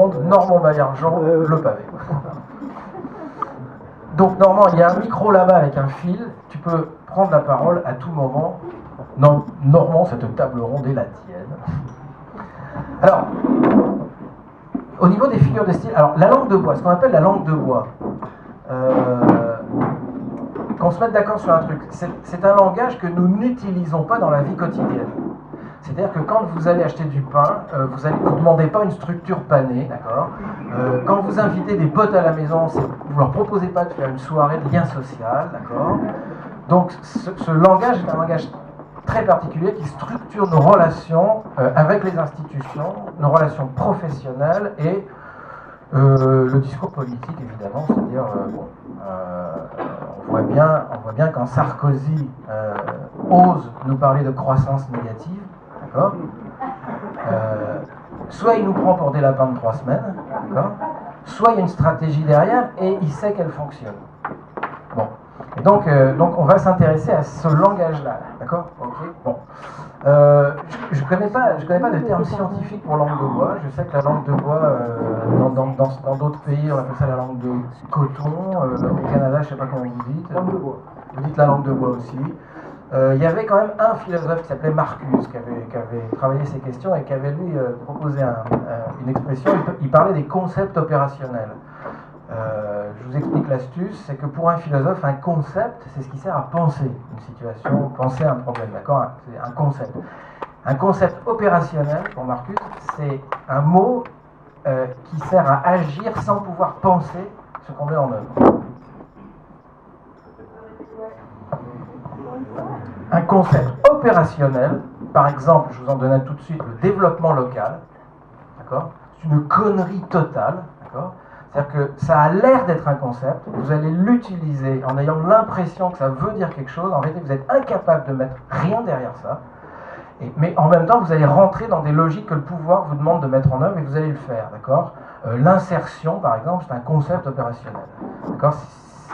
monde, Normand Baillargeon, le pavé. Donc Normand, il y a un micro là-bas avec un fil, tu peux prendre la parole à tout moment. Non, Normand, cette table ronde est la tienne. Alors, au niveau des figures de style, alors la langue de bois, ce qu'on appelle la langue de bois, qu'on se mette d'accord sur un truc, c'est un langage que nous n'utilisons pas dans la vie quotidienne. C'est-à-dire que quand vous allez acheter du pain, vous ne demandez pas une structure panée, d'accord ? Quand vous invitez des potes à la maison, vous ne leur proposez pas de faire une soirée de lien social, d'accord ? Donc ce langage est un langage très particulier qui structure nos relations avec les institutions, nos relations professionnelles et le discours politique, évidemment. C'est-à-dire, on voit bien quand Sarkozy ose nous parler de croissance négative, d'accord ? Soit il nous prend pour des lapins de 3 semaines, d'accord ? Soit il y a une stratégie derrière et il sait qu'elle fonctionne. Bon. Et donc on va s'intéresser à ce langage-là, d'accord ? Ok. Bon. Je connais pas de terme scientifique pour langue de bois. Je sais que la langue de bois, dans d'autres pays, on appelle ça la langue de coton. Au Canada, je ne sais pas comment vous dites. Langue de bois. Vous dites la langue de bois aussi. Il y avait quand même un philosophe qui s'appelait Marcuse, qui avait travaillé ces questions et qui avait lui proposé une expression. Il parlait des concepts opérationnels. Je vous explique l'astuce, c'est que pour un philosophe, un concept, c'est ce qui sert à penser une situation, penser un problème, d'accord ? C'est un concept. Un concept opérationnel, pour Marcuse, c'est un mot qui sert à agir sans pouvoir penser ce qu'on met en œuvre. Un concept opérationnel, par exemple, je vous en donne un tout de suite, le développement local, d'accord ? C'est une connerie totale, d'accord ? C'est-à-dire que ça a l'air d'être un concept, vous allez l'utiliser en ayant l'impression que ça veut dire quelque chose, en réalité vous êtes incapable de mettre rien derrière ça, mais en même temps vous allez rentrer dans des logiques que le pouvoir vous demande de mettre en œuvre et vous allez le faire, d'accord ? L'insertion par exemple, c'est un concept opérationnel, d'accord ?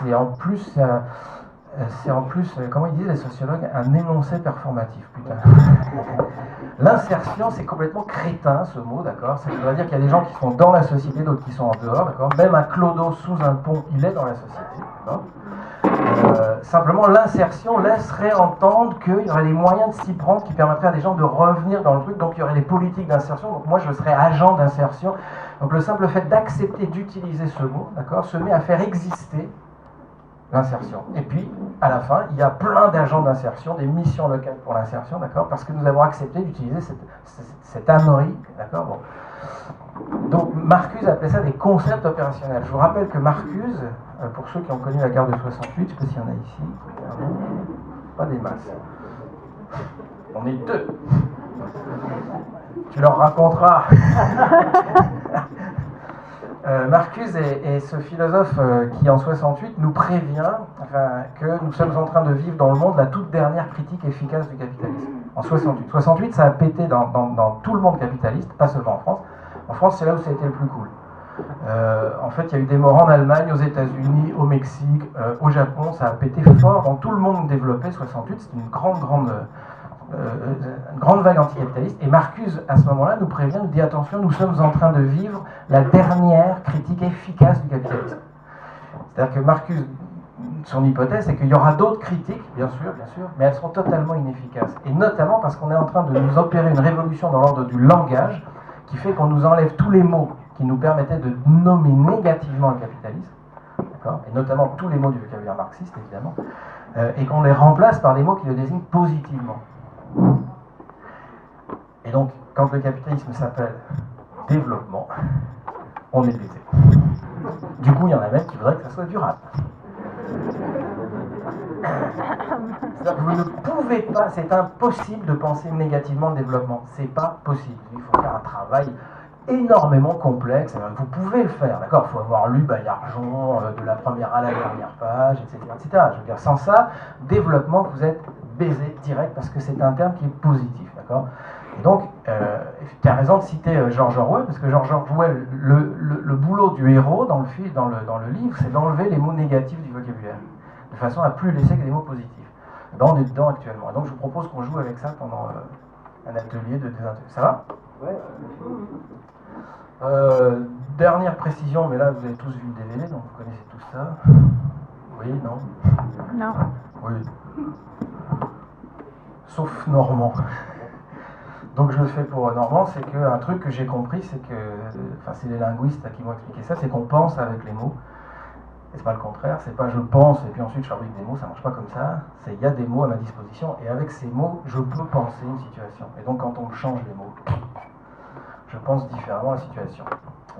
C'est en plus, comment ils disent les sociologues, un énoncé performatif, putain. L'insertion, c'est complètement crétin, ce mot, d'accord ? Ça veut dire qu'il y a des gens qui sont dans la société, d'autres qui sont en dehors, d'accord ? Même un clodo sous un pont, il est dans la société, d'accord ? Simplement, l'insertion laisserait entendre qu'il y aurait des moyens de s'y prendre qui permettraient à des gens de revenir dans le truc, donc il y aurait des politiques d'insertion, donc moi je serais agent d'insertion. Donc le simple fait d'accepter d'utiliser ce mot, d'accord, se met à faire exister l'insertion. Et puis, à la fin, il y a plein d'agents d'insertion, des missions locales pour l'insertion, d'accord, parce que nous avons accepté d'utiliser cette ânerie, d'accord, bon. Donc, Marcuse appelait ça des concepts opérationnels. Je vous rappelle que Marcuse, pour ceux qui ont connu la guerre de 68, je ne sais pas s'il y en a ici, pas des masses. On est 2. Tu leur raconteras. Marcuse est ce philosophe qui, en 68, nous prévient que nous sommes en train de vivre dans le monde la toute dernière critique efficace du capitalisme. En 68. 68, ça a pété dans tout le monde capitaliste, pas seulement en France. En France, c'est là où ça a été le plus cool. En fait, il y a eu des morts en Allemagne, aux États-Unis, au Mexique, au Japon, ça a pété fort dans tout le monde développé. 68, c'est une grande vague anticapitaliste. Et Marcuse, à ce moment-là, nous prévient, nous dit attention, nous sommes en train de vivre la dernière critique efficace du capitalisme. C'est-à-dire que Marcuse, son hypothèse, c'est qu'il y aura d'autres critiques, bien sûr, mais elles seront totalement inefficaces. Et notamment parce qu'on est en train de nous opérer une révolution dans l'ordre du langage qui fait qu'on nous enlève tous les mots qui nous permettaient de nommer négativement le capitalisme, d'accord, et notamment tous les mots du vocabulaire marxiste, évidemment, et qu'on les remplace par des mots qui le désignent positivement. Et donc, quand le capitalisme s'appelle développement, on est pété. Du coup, il y en a même qui voudraient que ça soit durable. C'est-à-dire que vous ne pouvez pas, c'est impossible de penser négativement le développement. C'est pas possible. Il faut faire un travail énormément complexe. Vous pouvez le faire, d'accord ? Il faut avoir lu Baillargeon de la première à la dernière page, etc., etc. Je veux dire, sans ça, développement, vous êtes baisé direct parce que c'est un terme qui est positif, d'accord ? Et donc, tu as raison de citer George Orwell, parce que George Orwell, le boulot du héros dans le livre, c'est d'enlever les mots négatifs du vocabulaire, de façon à plus laisser que des mots positifs. Et ben, on est dedans actuellement. Et donc, je vous propose qu'on joue avec ça pendant un atelier de désintoxication. Ça va ? Ouais. dernière précision, mais là vous avez tous vu le DVD, donc vous connaissez tout ça. Oui, non? Non. Oui. Sauf Normand. Donc je le fais pour Normand, c'est qu'un truc que j'ai compris, c'est que, enfin c'est les linguistes qui m'ont expliqué ça, c'est qu'on pense avec les mots. Et c'est pas le contraire, c'est pas je pense et puis ensuite je fabrique des mots, ça marche pas comme ça. C'est il y a des mots à ma disposition et avec ces mots, je peux penser une situation. Et donc quand on change les mots, je pense différemment la situation.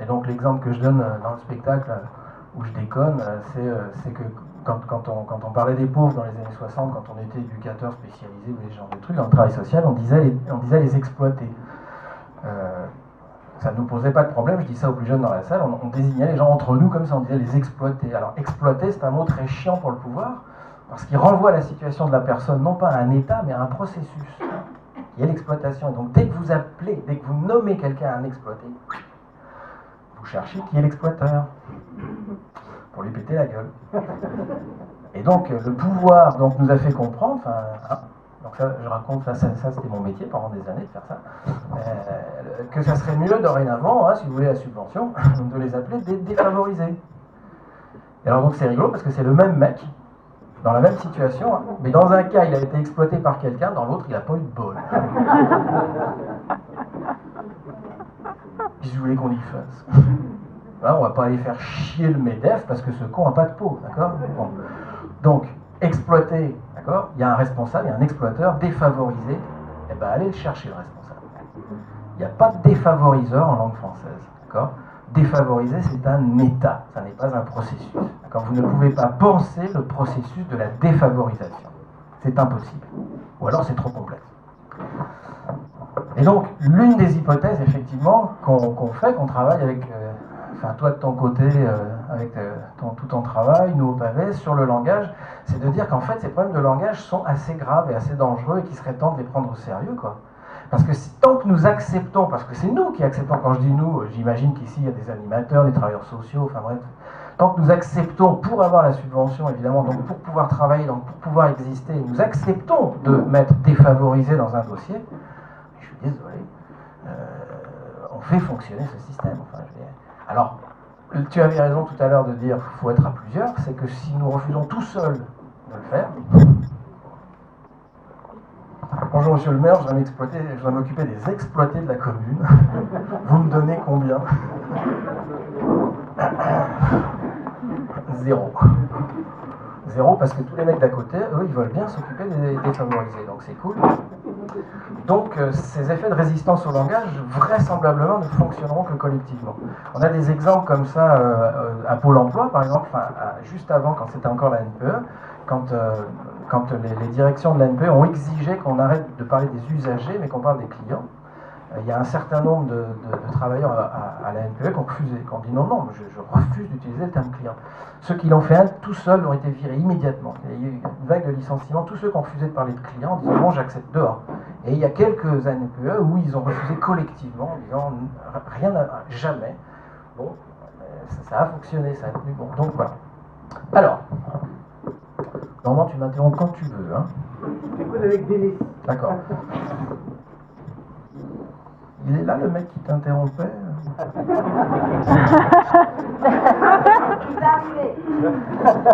Et donc l'exemple que je donne dans le spectacle où je déconne, c'est que quand on parlait des pauvres dans les années 60, quand on était éducateur spécialisé ou des genres de trucs, dans le travail social, on disait les exploiter. Ça ne nous posait pas de problème, je dis ça aux plus jeunes dans la salle, on désignait les gens entre nous comme ça, on disait les exploiter. Alors exploiter, c'est un mot très chiant pour le pouvoir, parce qu'il renvoie la situation de la personne non pas à un état, mais à un processus, qui est l'exploitation. Et donc dès que vous appelez, dès que vous nommez quelqu'un un exploité, vous cherchez qui est l'exploiteur, pour lui péter la gueule. Et donc le pouvoir donc, nous a fait comprendre, donc ça, je raconte, ça c'était mon métier pendant des années de faire ça, que ça serait mieux dorénavant, si vous voulez la subvention, de les appeler des défavorisés. Et alors donc c'est rigolo parce que c'est le même mec, dans la même situation, mais dans un cas il a été exploité par quelqu'un, dans l'autre il n'a pas eu de bol. Qu'est-ce que vous voulez qu'on y fasse? On va pas aller faire chier le MEDEF parce que ce con n'a pas de peau, d'accord? Bon. Donc, exploiter, d'accord? Il y a un responsable, il y a un exploiteur défavorisé, et bien allez le chercher le responsable. Il n'y a pas de défavoriseur en langue française, d'accord? Défavorisé, c'est un état, ça n'est pas un processus. D'accord? Vous ne pouvez pas penser le processus de la défavorisation. C'est impossible. Ou alors c'est trop complexe. Et donc, l'une des hypothèses, effectivement, qu'on fait, qu'on travaille avec, toi de ton côté, avec tout ton travail, nous au pavé, sur le langage, c'est de dire qu'en fait, ces problèmes de langage sont assez graves et assez dangereux et qu'il serait temps de les prendre au sérieux, quoi. Parce que tant que nous acceptons, parce que c'est nous qui acceptons, quand je dis nous, j'imagine qu'ici, il y a des animateurs, des travailleurs sociaux, enfin bref, tant que nous acceptons, pour avoir la subvention, évidemment, donc pour pouvoir travailler, donc pour pouvoir exister, nous acceptons de mettre défavorisé dans un dossier, je suis désolé, on fait fonctionner ce système. Alors, tu avais raison tout à l'heure de dire qu'il faut être à plusieurs, c'est que si nous refusons tout seuls de le faire, bonjour monsieur le maire, je voudrais m'occuper des exploités de la commune, vous me donnez combien? 0. 0 parce que tous les mecs d'à côté, eux, ils veulent bien s'occuper des défavorisés, donc c'est cool. Donc ces effets de résistance au langage, vraisemblablement, ne fonctionneront que collectivement. On a des exemples comme ça à Pôle emploi, par exemple, juste avant, quand c'était encore la NPE, quand les directions de la NPE ont exigé qu'on arrête de parler des usagers, mais qu'on parle des clients. Il y a un certain nombre de travailleurs à la NPE qui ont refusé, qui ont dit non, je refuse d'utiliser le terme client. Ceux qui l'ont fait tout seuls ont été virés immédiatement. Il y a eu une vague de licenciements, tous ceux qui ont refusé de parler de clients en disant non, j'accepte dehors. Et il y a quelques NPE où ils ont refusé collectivement en disant rien, jamais. Bon, ça a fonctionné, ça a tenu bon. Donc voilà. Alors, normalement tu m'interromps quand tu veux. J'écoute avec délice. D'accord. Il est là le mec qui t'interrompait.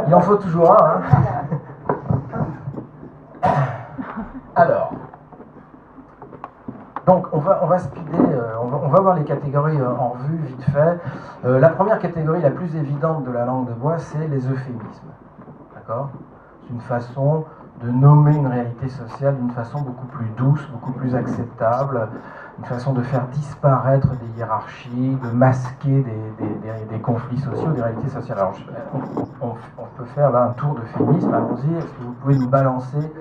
Il en faut toujours un. Alors, donc on va speeder, on va voir les catégories en revue vite fait. La première catégorie la plus évidente de la langue de bois, c'est les euphémismes. D'accord? C'est une façon de nommer une réalité sociale d'une façon beaucoup plus douce, beaucoup plus acceptable, une façon de faire disparaître des hiérarchies, de masquer des conflits sociaux, des réalités sociales. Alors, on peut faire là un tour de féminisme, allons-y, est-ce que vous pouvez nous balancer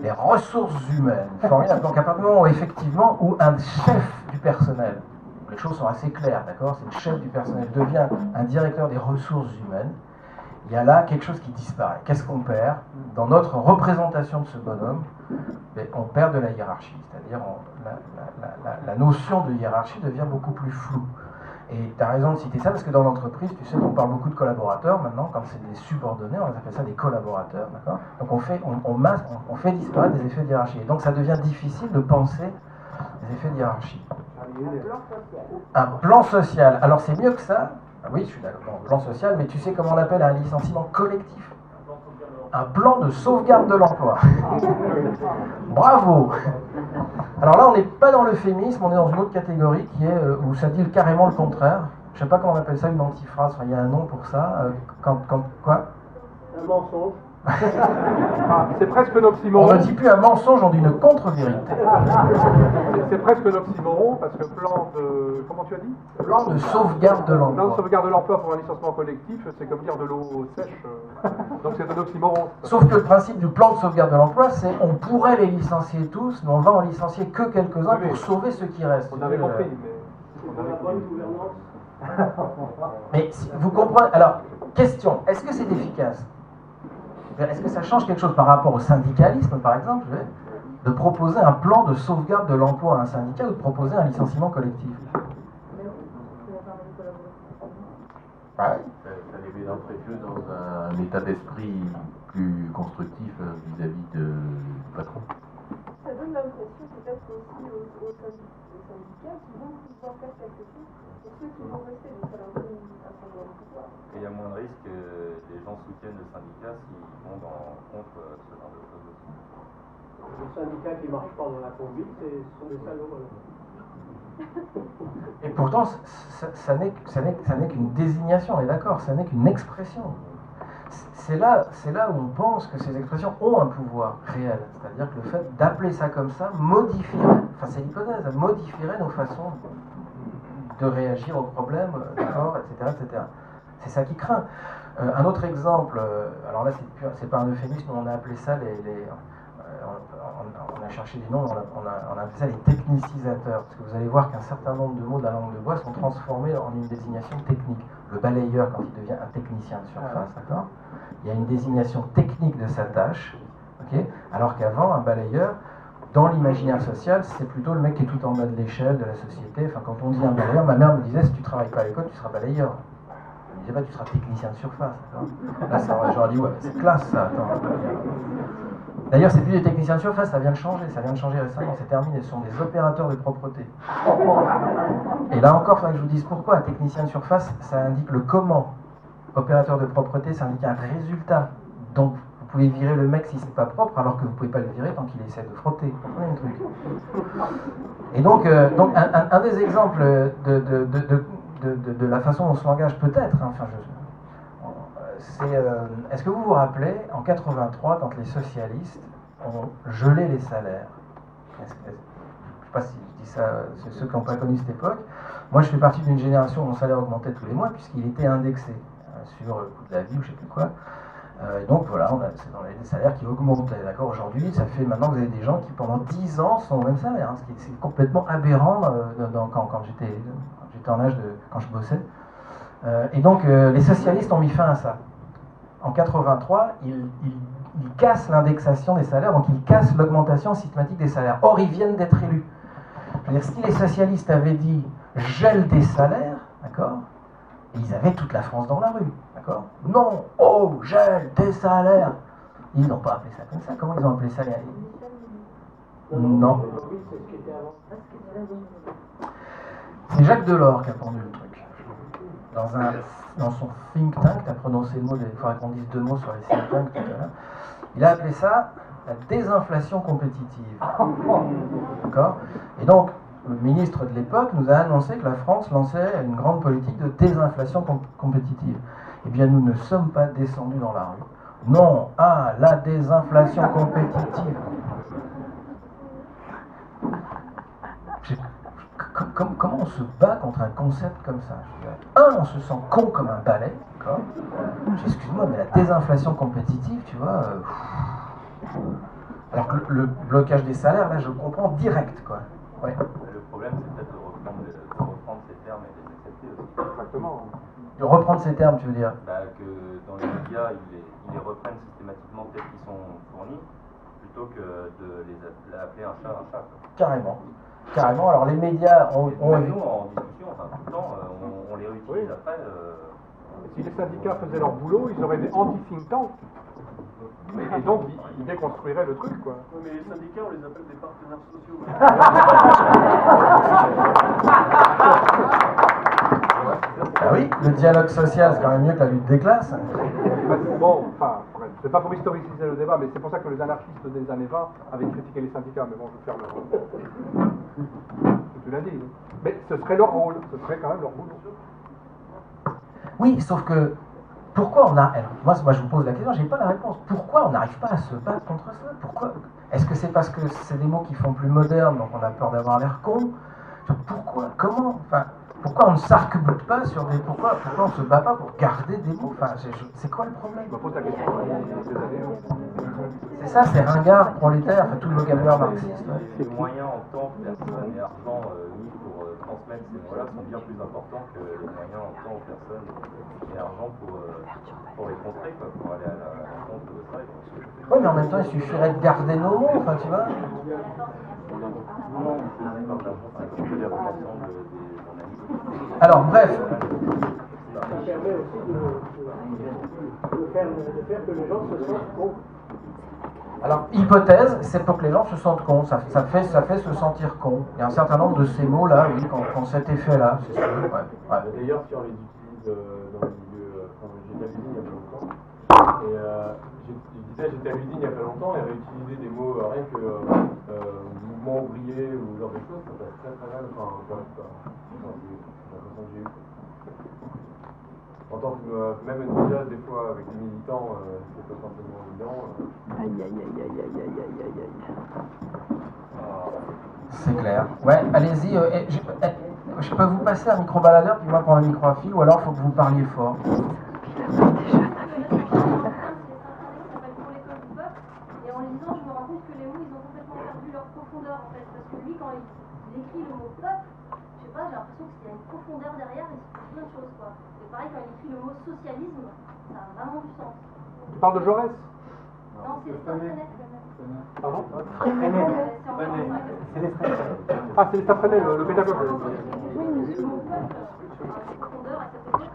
les ressources humaines? Formidable. Donc à partir du moment où effectivement, où un chef du personnel, les choses sont assez claires, d'accord, c'est le chef du personnel, devient un directeur des ressources humaines, il y a là quelque chose qui disparaît. Qu'est-ce qu'on perd? Dans notre représentation de ce bonhomme, on perd de la hiérarchie, c'est-à-dire la notion de hiérarchie devient beaucoup plus floue. Et tu as raison de citer ça, parce que dans l'entreprise, tu sais qu'on parle beaucoup de collaborateurs maintenant, quand c'est des subordonnés, on appelle ça des collaborateurs, d'accord? Donc on fait disparaître des effets de hiérarchie. Et donc ça devient difficile de penser des effets de hiérarchie. Un plan social. Alors c'est mieux que ça. Ah oui, je suis d'accord. Un plan social, mais tu sais comment on appelle un licenciement collectif? Un plan de sauvegarde de l'emploi. Bravo. Alors là, on n'est pas dans l'euphémisme, on est dans une autre catégorie qui est où ça dit carrément le contraire. Je sais pas comment on appelle ça, une antiphrase. Enfin, il y a un nom pour ça. Quoi? Un mensonge. C'est presque un On oxymoron. ne dit plus un mensonge, on dit une contre-vérité. C'est presque un oxymoron parce que plan de. Comment tu as dit? Plan de sauvegarde de Plan de l'emploi. sauvegarde de l'emploi pour un licenciement collectif, c'est comme dire de l'eau sèche. Donc c'est un oxymoron. Sauf que le principe du plan de sauvegarde de l'emploi, c'est on pourrait les licencier tous, mais on va en licencier que quelques-uns Oui, pour sauver ceux qui restent. On avait compris, mais. C'est pour la bonne gouvernance. Mais vous comprenez. Alors, question, est-ce que c'est efficace? Est-ce que ça change quelque chose par rapport au syndicalisme, par exemple, de proposer un plan de sauvegarde de l'emploi à un syndicat ou de proposer un licenciement collectif? Ça les met d'entrée de jeu dans un état d'esprit plus constructif vis-à-vis du patron. Ça donne l'impression peut-être aussi aux syndicats qui vont pouvoir faire quelque chose pour ceux qui vont rester. Donc ça leur donne un certain pouvoir. Et il y a moins de risques que les gens soutiennent le syndicat s'ils vont contre ce genre de choses aussi. Les syndicats qui ne marchent pas dans la conduite, ce sont des salauds. Et pourtant, ça n'est qu'une désignation, on est d'accord, ça n'est qu'une expression. C'est là où on pense que ces expressions ont un pouvoir réel. C'est-à-dire que le fait d'appeler ça comme ça modifierait, enfin c'est l'hypothèse, modifierait nos façons de réagir aux problèmes, d'accord, etc., etc. C'est ça qui craint. Un autre exemple, alors là c'est pas un euphémisme, on a appelé ça on a cherché des noms, on a appelé ça les technicisateurs, parce que vous allez voir qu'un certain nombre de mots de la langue de bois sont transformés en une désignation technique. Le balayeur, quand il devient un technicien de surface, d'accord, il y a une désignation technique de sa tâche, okay, alors qu'avant, un balayeur, dans l'imaginaire social, c'est plutôt le mec qui est tout en bas de l'échelle de la société. Enfin, quand on dit un balayeur, ma mère me disait, si tu travailles pas à l'école, tu seras balayeur. Elle me disait pas, tu seras technicien de surface. Là, j'aurais dit, ouais, c'est classe ça, attends. D'ailleurs, c'est plus des techniciens de surface, ça vient de changer récemment, c'est terminé, ce sont des opérateurs de propreté. Et là encore, il faudrait que je vous dise pourquoi. Technicien de surface, ça indique le comment. Opérateur de propreté, ça indique un résultat. Donc, vous pouvez virer le mec si c'est pas propre, alors que vous pouvez pas le virer tant qu'il essaie de frotter. Vous comprenez le truc? Et donc un des exemples de la façon dont on se langage peut-être, hein, enfin, est-ce que vous vous rappelez, en 83, quand les socialistes ont gelé les salaires? Je ne sais pas si je dis ça, c'est ceux qui n'ont pas connu cette époque. Moi, je fais partie d'une génération où mon salaire augmentait tous les mois, puisqu'il était indexé sur le coût de la vie ou je ne sais plus quoi. Et donc voilà, c'est dans les salaires qui augmentaient. D'accord, aujourd'hui, ça fait maintenant que vous avez des gens qui pendant 10 ans sont au même salaire, hein, ce qui est complètement aberrant quand j'étais en âge quand je bossais. Et donc les socialistes ont mis fin à ça. En 83, ils cassent l'indexation des salaires, donc ils cassent l'augmentation systématique des salaires. Or, ils viennent d'être élus. Je veux dire, si les socialistes avaient dit gel des salaires, d'accord, et ils avaient toute la France dans la rue, d'accord. Non, oh, gel des salaires. Ils n'ont pas appelé ça comme ça. Comment ils ont appelé ça Non. C'est Jacques Delors qui a pendu le truc. Dans son think tank, tu as prononcé le mot, il faudrait qu'on dise 2 mots sur les think tanks tout à l'heure. Il a appelé ça la désinflation compétitive. D'accord. Et donc, le ministre de l'époque nous a annoncé que la France lançait une grande politique de désinflation compétitive. Eh bien, nous ne sommes pas descendus dans la rue. Non, la désinflation compétitive. Comment on se bat contre un concept comme ça? On se sent con comme un balai, d'accord. Excuse-moi, mais la désinflation compétitive, tu vois... Alors que le blocage des salaires, là, je comprends direct, quoi. Ouais. Le problème, c'est peut-être de reprendre ces termes et de les accepter aussi. Exactement. De reprendre ces termes, tu veux dire? Que dans les médias, ils les reprennent systématiquement tels qu'ils sont fournis, plutôt que de les appeler un chat, quoi. Carrément. Carrément. Alors les médias ont nous, en discussion, enfin, tout le temps, on les réutilise après. Si les syndicats faisaient leur boulot, ils auraient des anti-think tanks. Et donc, ils déconstruiraient le truc, quoi. Oui, mais les syndicats, on les appelle des partenaires sociaux. Ah oui, le dialogue social, c'est quand même mieux que la lutte des classes. Bon, enfin, c'est pas pour historiciser le débat, mais c'est pour ça que les anarchistes des années 20 avaient critiqué les syndicats, mais bon, je vais faire le... Tu l'as dit. Mais ce serait leur rôle, ce serait quand même leur boulot. Oui, sauf que pourquoi on a... Alors, moi je vous pose la question, j'ai pas la réponse. Pourquoi on n'arrive pas à se battre contre ça? Pourquoi? Est-ce que c'est parce que c'est des mots qui font plus modernes, donc on a peur d'avoir l'air con? Pourquoi? Comment? Enfin, pourquoi on ne s'arc-boute pas sur des... Pourquoi on ne se bat pas pour garder des mots? Enfin, c'est quoi le problème? Je me pose la question. C'est ça, c'est ringard, prolétaire, enfin tout le vocabulaire marxiste. Ouais. Les moyens en temps, personne et argent mis pour transmettre ces mots-là sont bien plus importants que les moyens en temps, personne et argent pour les contrer, quoi, pour aller à l'encontre de ça. Oui, mais en même temps, il suffirait de garder nos mots, enfin, tu vois. Alors, bref. Ça permet aussi de faire que les gens se sentent cons. Alors, hypothèse, c'est pour que les gens se sentent cons. Ça fait se sentir con. Il y a un certain nombre de ces mots-là, oui, qui ont cet effet-là, c'est sûr. Ouais. D'ailleurs, si on les utilise dans le milieu, j'étais à l'usine il y a pas longtemps, et j'étais à l'usine il y a pas longtemps, et réutiliser des mots rien que mouvement ouvrier ou ce genre de choses, ça passe très mal. Enfin, bref, c'est l'impression que j'ai eu. En tant que, même déjà des fois avec des militants, c'est pas forcément évident. C'est clair. Ouais, allez-y. Je peux vous passer un micro-baladeur, puis moi prendre un micro à fil, ou alors il faut que vous parliez fort. Et en lisant, je me rends compte que les mots, ils ont complètement perdu leur profondeur, en fait. Parce que lui, quand il écrit le mot peuple, je sais pas, j'ai l'impression qu'il y a une profondeur derrière et c'est plein de choses, quoi. Et pareil, quand il écrit le mot socialisme, ça a vraiment du sens. Tu parles de Jaurès? Non, c'est Freinet. Pardon? C'est les Freinet. Ah, c'est les Freinet, le pédagogue. Oui, mais ce mot peuple, une profondeur à cette époque.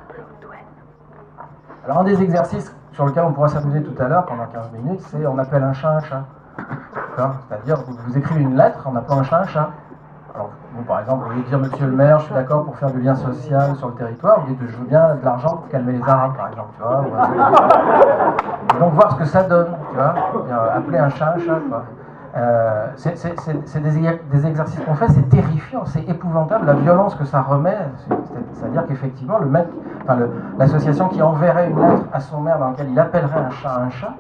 Alors, un des exercices sur lequel on pourra s'amuser tout à l'heure, pendant 15 minutes, c'est on appelle un chat un chat. C'est-à-dire, vous écrivez une lettre en appelant un chat. Alors, vous, par exemple, vous voulez dire, monsieur le maire, je suis d'accord pour faire du lien social sur le territoire. Vous dites, je veux bien de l'argent pour calmer les Arabes, par exemple, tu vois. Et donc, voir ce que ça donne, tu vois. Appeler un chat, quoi. C'est des exercices qu'on fait, c'est terrifiant, c'est épouvantable la violence que ça remet. C'est-à-dire qu'effectivement, le mec, l'association qui enverrait une lettre à son maire dans laquelle il appellerait un chat,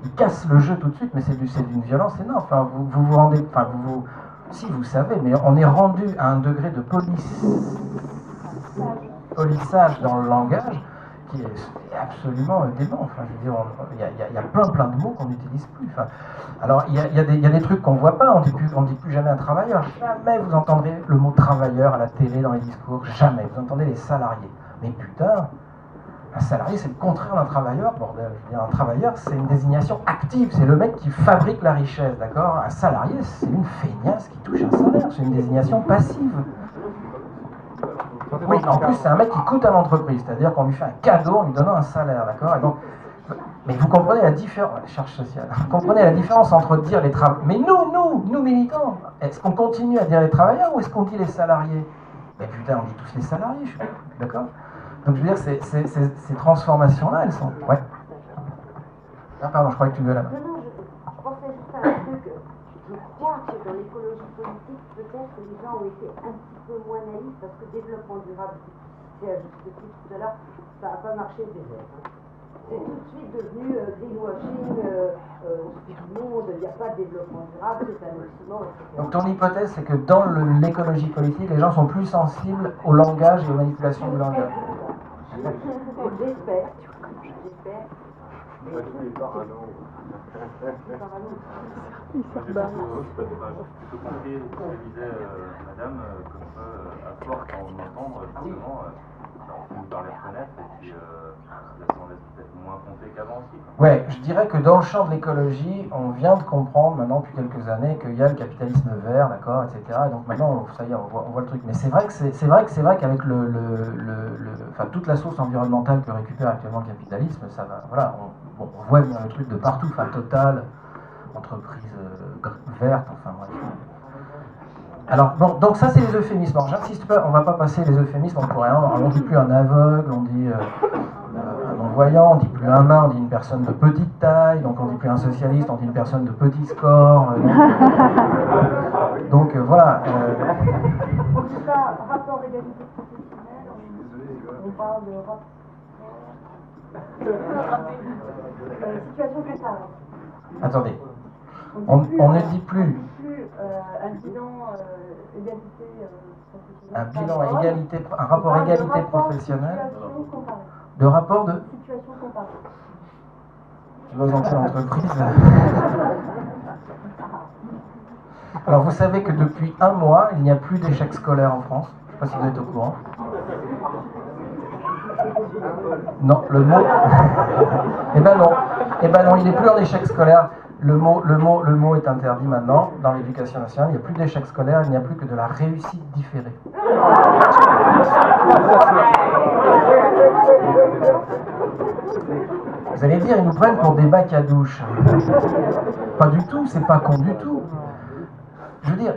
il casse le jeu tout de suite, mais c'est d'une violence énorme. Enfin, vous vous rendez, si vous savez, mais on est rendu à un degré de polissage dans le langage qui est absolument dément. Enfin, je veux dire, il y a plein de mots qu'on n'utilise plus. Enfin, alors, il y a des trucs qu'on ne voit pas. On dit plus jamais un travailleur. Jamais vous entendrez le mot travailleur à la télé, dans les discours. Jamais. Vous entendez les salariés. Mais putain, un salarié, c'est le contraire d'un travailleur, bordel. Je veux dire, un travailleur, c'est une désignation active. C'est le mec qui fabrique la richesse, d'accord? Un salarié, c'est une feignasse qui touche un salaire. C'est une désignation passive. Oui, en plus, c'est un mec qui coûte à l'entreprise, c'est-à-dire qu'on lui fait un cadeau en lui donnant un salaire, d'accord? Et donc, mais vous comprenez la différence, charge sociale, vous comprenez la différence entre dire les travailleurs, mais nous militants, est-ce qu'on continue à dire les travailleurs ou est-ce qu'on dit les salariés? Mais putain, on dit tous les salariés, je suis d'accord? Donc je veux dire, ces transformations-là, elles sont... Ouais. Ah pardon, je croyais que tu veux la main. Non, je pensais juste à un truc. Je crois que dans l'écologie politique, peut-être que les gens ont été un petit peu moins naïfs parce que développement durable, c'est ajouté tout à l'heure, ça n'a pas marché des rêves. C'est tout de suite devenu greenwashing, on se fout du monde, il n'y a pas de développement durable, c'est un oxymore, etc. Donc ton hypothèse, c'est que dans l'écologie politique, les gens sont plus sensibles au langage et aux manipulations du langage. J'espère. J'ai plutôt compris ce que disait madame, comme ça, à force d'entendre, justement, on finit par les reconnaître et puis ça s'en laisse peut-être moins compter qu'avant aussi. Ouais, je dirais que dans le champ de l'écologie, on vient de comprendre maintenant depuis quelques années qu'il y a le capitalisme vert, d'accord, etc. Et donc maintenant, ça y est, on voit le truc. Mais c'est vrai qu'avec enfin, toute la sauce environnementale que récupère actuellement le capitalisme, ça va, voilà, on voit venir le truc de partout, enfin Total, entreprise verte, enfin bref. Alors, bon, donc ça c'est les euphémismes. Alors j'insiste pas, on va pas passer les euphémismes, on dit plus un aveugle, on dit un non-voyant, on dit plus un nain, on dit une personne de petite taille, donc on dit plus un socialiste, on dit une personne de petit score. Donc voilà. En tout cas, rapport égalité professionnelle, on parle de rapport. Situation comparable. Attendez, on ne dit plus un bilan égalité un professionnelle. bilan à égalité, un rapport égalité professionnelle, Situation comparée. de rapport de Situation comparée. tu vas dans quelle entreprise? Alors vous savez que depuis un mois, il n'y a plus d'échecs scolaires en France. Je ne sais pas si vous êtes au courant. Non, le mot. Eh ben non, il n'est plus en échec scolaire. Le mot est interdit maintenant dans l'éducation nationale. Il n'y a plus d'échec scolaire, il n'y a plus que de la réussite différée. Vous allez dire, ils nous prennent pour des bacs à douche. Pas du tout, c'est pas con du tout. Je veux dire,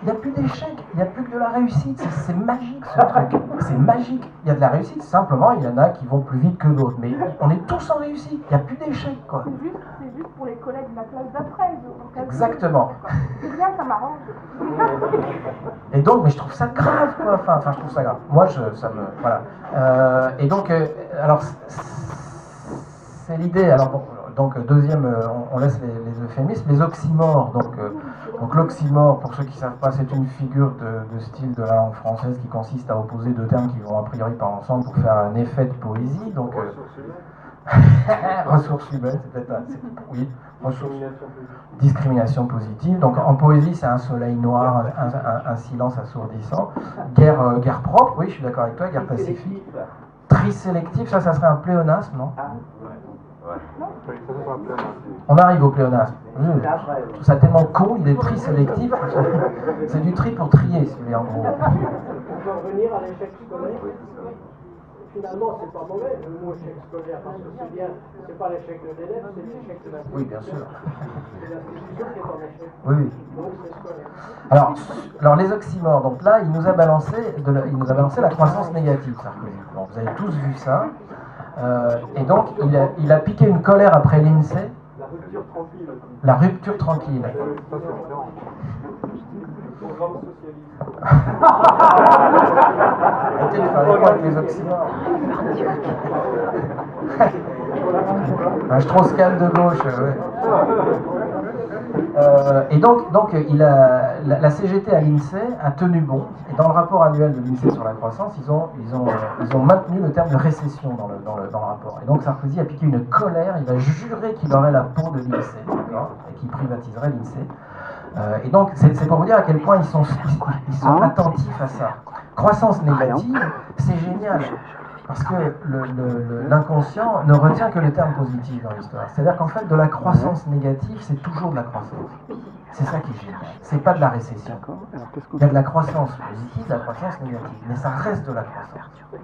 il n'y a plus d'échecs, il n'y a plus que de la réussite. C'est magique ce truc. C'est magique. Il y a de la réussite, simplement, il y en a qui vont plus vite que d'autres. Mais on est tous en réussite. Il n'y a plus d'échecs, quoi. C'est juste pour les collègues de la classe d'après. Exactement. C'est bien, ça m'arrange. Et donc, mais je trouve ça grave, quoi. Enfin, je trouve ça grave. Moi, ça me. Voilà. Et donc, alors, c'est l'idée. Alors, bon, donc, deuxième, on laisse les euphémismes, les oxymores. Donc l'oxymore, pour ceux qui ne savent pas, c'est une figure de style de la langue française qui consiste à opposer deux termes qui vont a priori pas ensemble pour faire un effet de poésie. Donc, ressources humaines, c'est peut-être oui, discrimination positive. Donc en poésie, c'est un soleil noir, un silence assourdissant. Guerre propre, oui, je suis d'accord avec toi, guerre pacifique. Trisélectif, ça serait un pléonasme, non? On arrive au pléonasme. Je trouve ça tellement con, il est trisélectif. C'est du tri pour trier, si vous voulez, en gros. On peut revenir à l'échec scolaire. Finalement, c'est pas mauvais le mot échec scolaire, parce que c'est bien, c'est pas l'échec de l'élève, c'est l'échec de l'institution. Oui, bien sûr. C'est l'institution qui est en échec. Oui. Donc c'est scolaire. Alors les oxymores, donc là, il nous a balancé la croissance négative, Sarkozy. Donc vous avez tous vu ça. Et donc, il a piqué une colère après l'INSEE. La rupture tranquille. La rupture tranquille. Ça, c'est différent. Programme socialiste. Arrêtez de faire les points avec les oxymores. Un Strauss-Kahn de gauche, ouais. Et donc la CGT à l'INSEE a tenu bon. Et dans le rapport annuel de l'INSEE sur la croissance, ils ont maintenu le terme de récession dans le rapport. Et donc Sarkozy a piqué une colère. Il a juré qu'il aurait la peau de l'INSEE, d'accord, et qu'il privatiserait l'INSEE. Et donc c'est pour vous dire à quel point ils sont attentifs à ça. Croissance négative, c'est génial. Parce que l'inconscient ne retient que les termes positifs dans l'histoire. C'est-à-dire qu'en fait, de la croissance négative, c'est toujours de la croissance. C'est ça qui est génial. C'est pas de la récession. Il y a de la croissance positive, de la croissance négative. Mais ça reste de la croissance. Ce que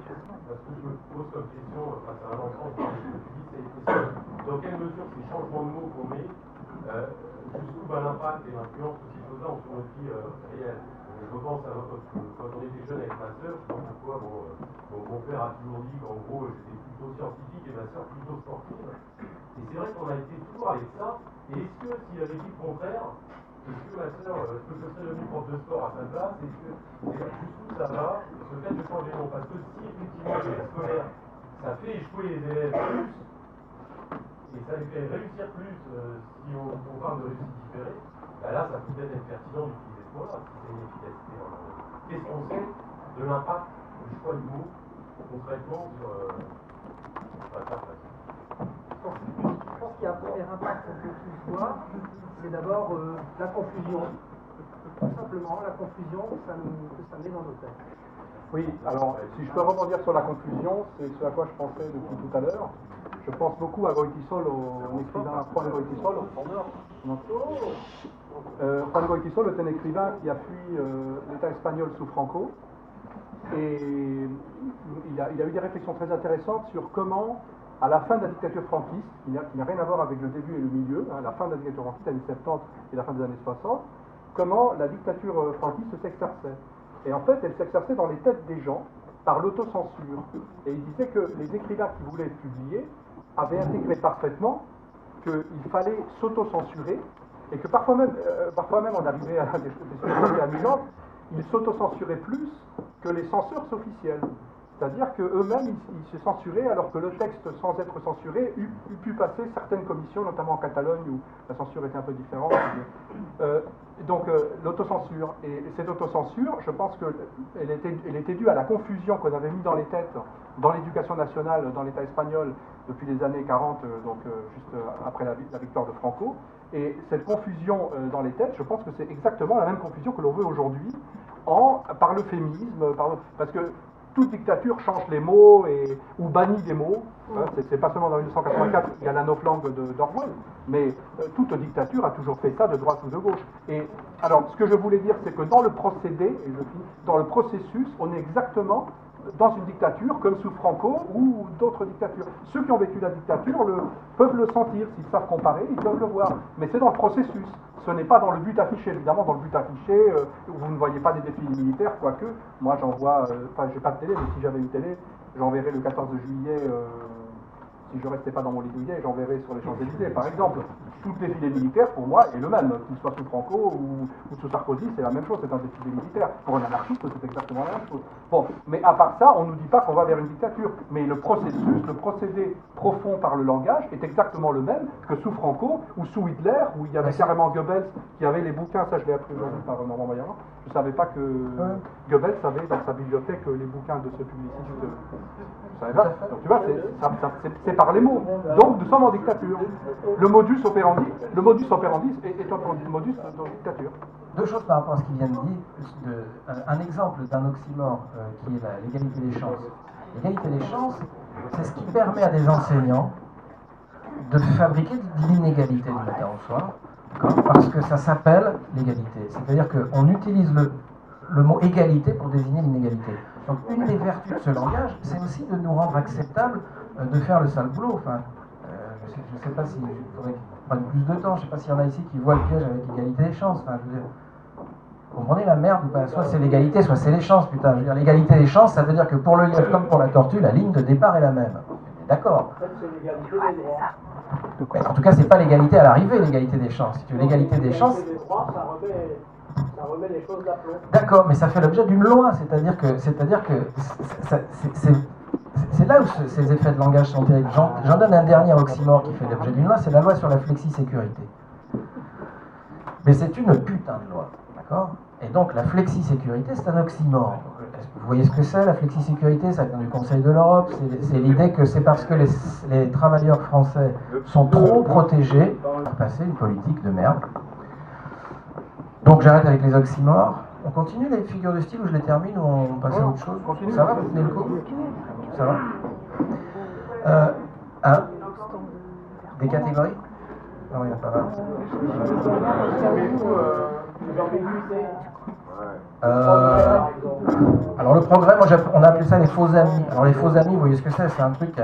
je me pose comme question, face à l'ensemble de ce que tu dis, c'est dans quelle mesure ces changements de mots qu'on met, jusqu'où va l'impact et l'influence de ces choses-là sur notre vie réelle. Je pense à quand on était jeune avec ma soeur, je sais pas pourquoi, mon père a toujours dit qu'en gros j'étais plutôt scientifique et ma soeur plutôt sportive. Et c'est vrai qu'on a été toujours avec ça. Et est-ce que s'il avait dit le contraire, est-ce que ma soeur, est-ce que je serais devenu prof de sport à sa place? Jusqu'où ça va, ce fait de changer de nom? Parce que si effectivement l'échec scolaire, ça fait échouer les élèves plus, et ça les fait réussir plus si on parle de réussite différée, bah là ça peut peut-être être pertinent d'utiliser ce mot-là, si c'est une efficacité. Qu'est-ce qu'on sait de l'impact du choix du mot concrètement sur la place? Je pense qu'il y a un premier impact qu'on peut tous voir, c'est d'abord la confusion. Tout simplement, la confusion que ça met dans nos têtes. Oui, alors, si je peux rebondir sur la confusion, c'est ce à quoi je pensais depuis tout à l'heure. Je pense beaucoup à Goytisol, au écrivain Juan Goytisol. Juan Goytisol est un écrivain qui a fui l'État espagnol sous Franco Et il a eu des réflexions très intéressantes sur comment, à la fin de la dictature franquiste, qui n'a rien à voir avec le début et le milieu, hein, la fin de la dictature franquiste, les années 70 et la fin des années 60, comment la dictature franquiste s'exerçait. Et en fait, elle s'exerçait dans les têtes des gens par l'autocensure. Et il disait que les écrivains qui voulaient publier avaient intégré parfaitement qu'il fallait s'autocensurer et que parfois même on arrivait à des choses amusantes, ils s'autocensuraient plus que les censeurs officiels. C'est-à-dire qu'eux-mêmes, ils se censuraient alors que le texte, sans être censuré, eût pu passer certaines commissions, notamment en Catalogne où la censure était un peu différente. Donc l'autocensure. Et cette autocensure, je pense qu'elle était due à la confusion qu'on avait mis dans les têtes, dans l'éducation nationale, dans l'État espagnol, depuis les années 40, juste après la victoire de Franco. Et cette confusion dans les têtes, je pense que c'est exactement la même confusion que l'on veut aujourd'hui par l'euphémisme, parce que toute dictature change les mots ou bannit des mots. C'est pas seulement dans 1984, il y a la novlangue d'Orwell, mais toute dictature a toujours fait ça de droite ou de gauche. Et alors, ce que je voulais dire, c'est que dans le procédé, et je finis, dans le processus, on est exactement dans une dictature comme sous Franco ou d'autres dictatures. Ceux qui ont vécu la dictature peuvent le sentir, s'ils savent comparer, ils peuvent le voir. Mais c'est dans le processus. Ce n'est pas dans le but affiché. Évidemment, dans le but affiché, vous ne voyez pas des défilés militaires, quoique, moi j'en vois, enfin j'ai pas de télé, mais si j'avais une télé, j'enverrais le 14 juillet, si je restais pas dans mon lit douillet, j'enverrais sur les Champs-Élysées, par exemple. Tout défilé militaire, pour moi, est le même. Qu'il soit sous Franco ou sous Sarkozy, c'est la même chose, c'est un défilé militaire. Pour un anarchiste, c'est exactement la même chose. Bon, mais à part ça, on ne nous dit pas qu'on va vers une dictature. Mais le processus, le procédé profond par le langage est exactement le même que sous Franco ou sous Hitler, où il y avait carrément Goebbels qui avait les bouquins, ça je l'ai appris aujourd'hui par Normand Maillard. Je ne savais pas que Goebbels avait dans sa bibliothèque les bouquins de ce publiciste. Je savais pas. Donc tu vois, c'est par les mots. Donc nous sommes en dictature. Le modus operandi est un modus de dictature. Deux choses par rapport à ce qu'il vient de dire. Un exemple d'un oxymore qui est l'égalité des chances. L'égalité des chances, c'est ce qui permet à des enseignants de fabriquer de l'inégalité du matin au soir, parce que ça s'appelle l'égalité. C'est-à-dire qu'on utilise le mot égalité pour désigner l'inégalité. Donc une des vertus de ce langage, c'est aussi de nous rendre acceptable de faire le sale boulot. Enfin, je ne sais pas s'il faudrait prendre plus de temps, je ne sais pas s'il y en a ici qui voient le piège avec l'égalité des chances. Enfin, je veux dire, vous comprenez la merde ou pas? Soit c'est l'égalité, soit c'est les chances, putain. Je veux dire, l'égalité des chances, ça veut dire que pour le lièvre comme pour la tortue, la ligne de départ est la même. D'accord. En fait, c'est l'égalité des droits. Mais en tout cas, c'est pas l'égalité à l'arrivée, l'égalité des chances. Si tu veux l'égalité des chances. L'égalité des droits, ça remet les choses d'aplomb. D'accord, mais ça fait l'objet d'une loi, c'est-à-dire que c'est là où ces effets de langage sont terribles. J'en donne un dernier oxymore qui fait l'objet d'une loi, c'est la loi sur la flexi-sécurité. Mais c'est une putain de loi, d'accord? Et donc la flexi-sécurité, c'est un oxymore. Vous voyez ce que c'est, la flexi-sécurité? Ça vient du Conseil de l'Europe, c'est l'idée que c'est parce que les travailleurs français sont trop protégés pour passer une politique de merde. Donc j'arrête avec les oxymores. On continue les figures de style ou je les termine ou on passe à autre chose? Ça va, vous tenez le coup? Ça va? Des catégories? Non, il y en a pas mal. Alors le progrès, moi on a appelé ça les faux amis. Alors les faux amis, vous voyez ce que c'est? C'est un truc,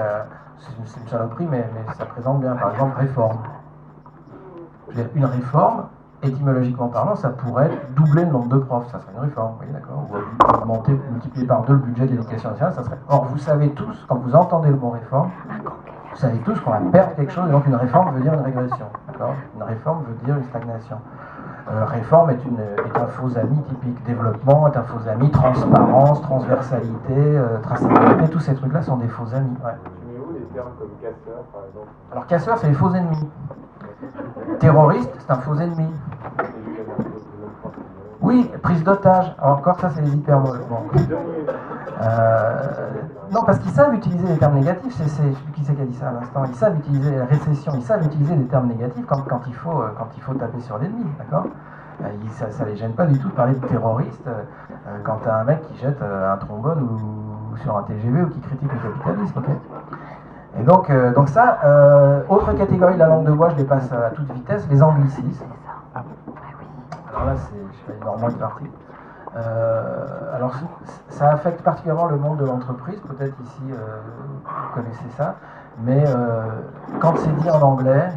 c'est une saloperie, mais ça présente bien. Par exemple, réforme. Une réforme, étymologiquement parlant, ça pourrait doubler le nombre de profs, ça serait une réforme, vous voyez, d'accord? Ou augmenter, multiplier par 2 le budget de l'éducation nationale, ça serait... Or, vous savez tous, quand vous entendez le mot réforme, vous savez tous qu'on va perdre quelque chose, et donc une réforme veut dire une régression, d'accord? Une réforme veut dire une stagnation. Réforme est un faux ami typique. Développement est un faux ami. Transparence, transversalité, traçabilité, tous ces trucs-là sont des faux amis. Ouais. Tu mets où les termes comme casseur, par exemple? Alors, casseur, c'est les faux ennemis. Terroriste, c'est un faux ennemi. Oui, prise d'otage. Encore ça, c'est les hyperboles. Bon. Non, parce qu'ils savent utiliser des termes négatifs. Qui c'est qui a dit ça à l'instant? Ils savent utiliser la récession. Ils savent utiliser des termes négatifs quand il faut taper sur l'ennemi, d'accord? Ça les gêne pas du tout de parler de terroriste quand t'as un mec qui jette un trombone ou sur un TGV ou qui critique le capitalisme, ok? Et donc ça, autre catégorie de la langue de bois, je les passe à toute vitesse, les anglicismes. Alors là, je fais une normale partie. Alors, ça affecte particulièrement le monde de l'entreprise, peut-être ici vous connaissez ça, mais quand c'est dit en anglais,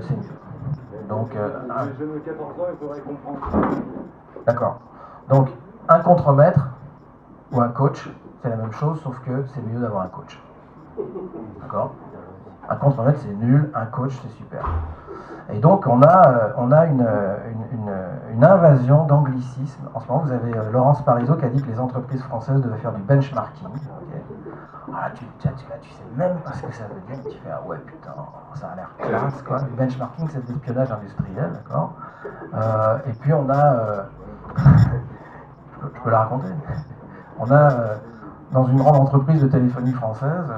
c'est mieux. Donc, Les jeunes de 14 ans, ils devraient comprendre. d'accord. Donc, un contremaître ou un coach, c'est la même chose, sauf que c'est mieux d'avoir un coach. D'accord ? Un contremaître, c'est nul, un coach, c'est super. Et donc, on a une invasion d'anglicisme. En ce moment, vous avez Laurence Parisot qui a dit que les entreprises françaises devaient faire du benchmarking. Okay. Ah, tu sais même pas ce que ça veut dire. Tu fais, ah ouais, putain, ça a l'air classe, quoi. Le benchmarking, c'est de l'espionnage industriel, d'accord. Et puis, on a... je peux la raconter. On a, dans une grande entreprise de téléphonie française,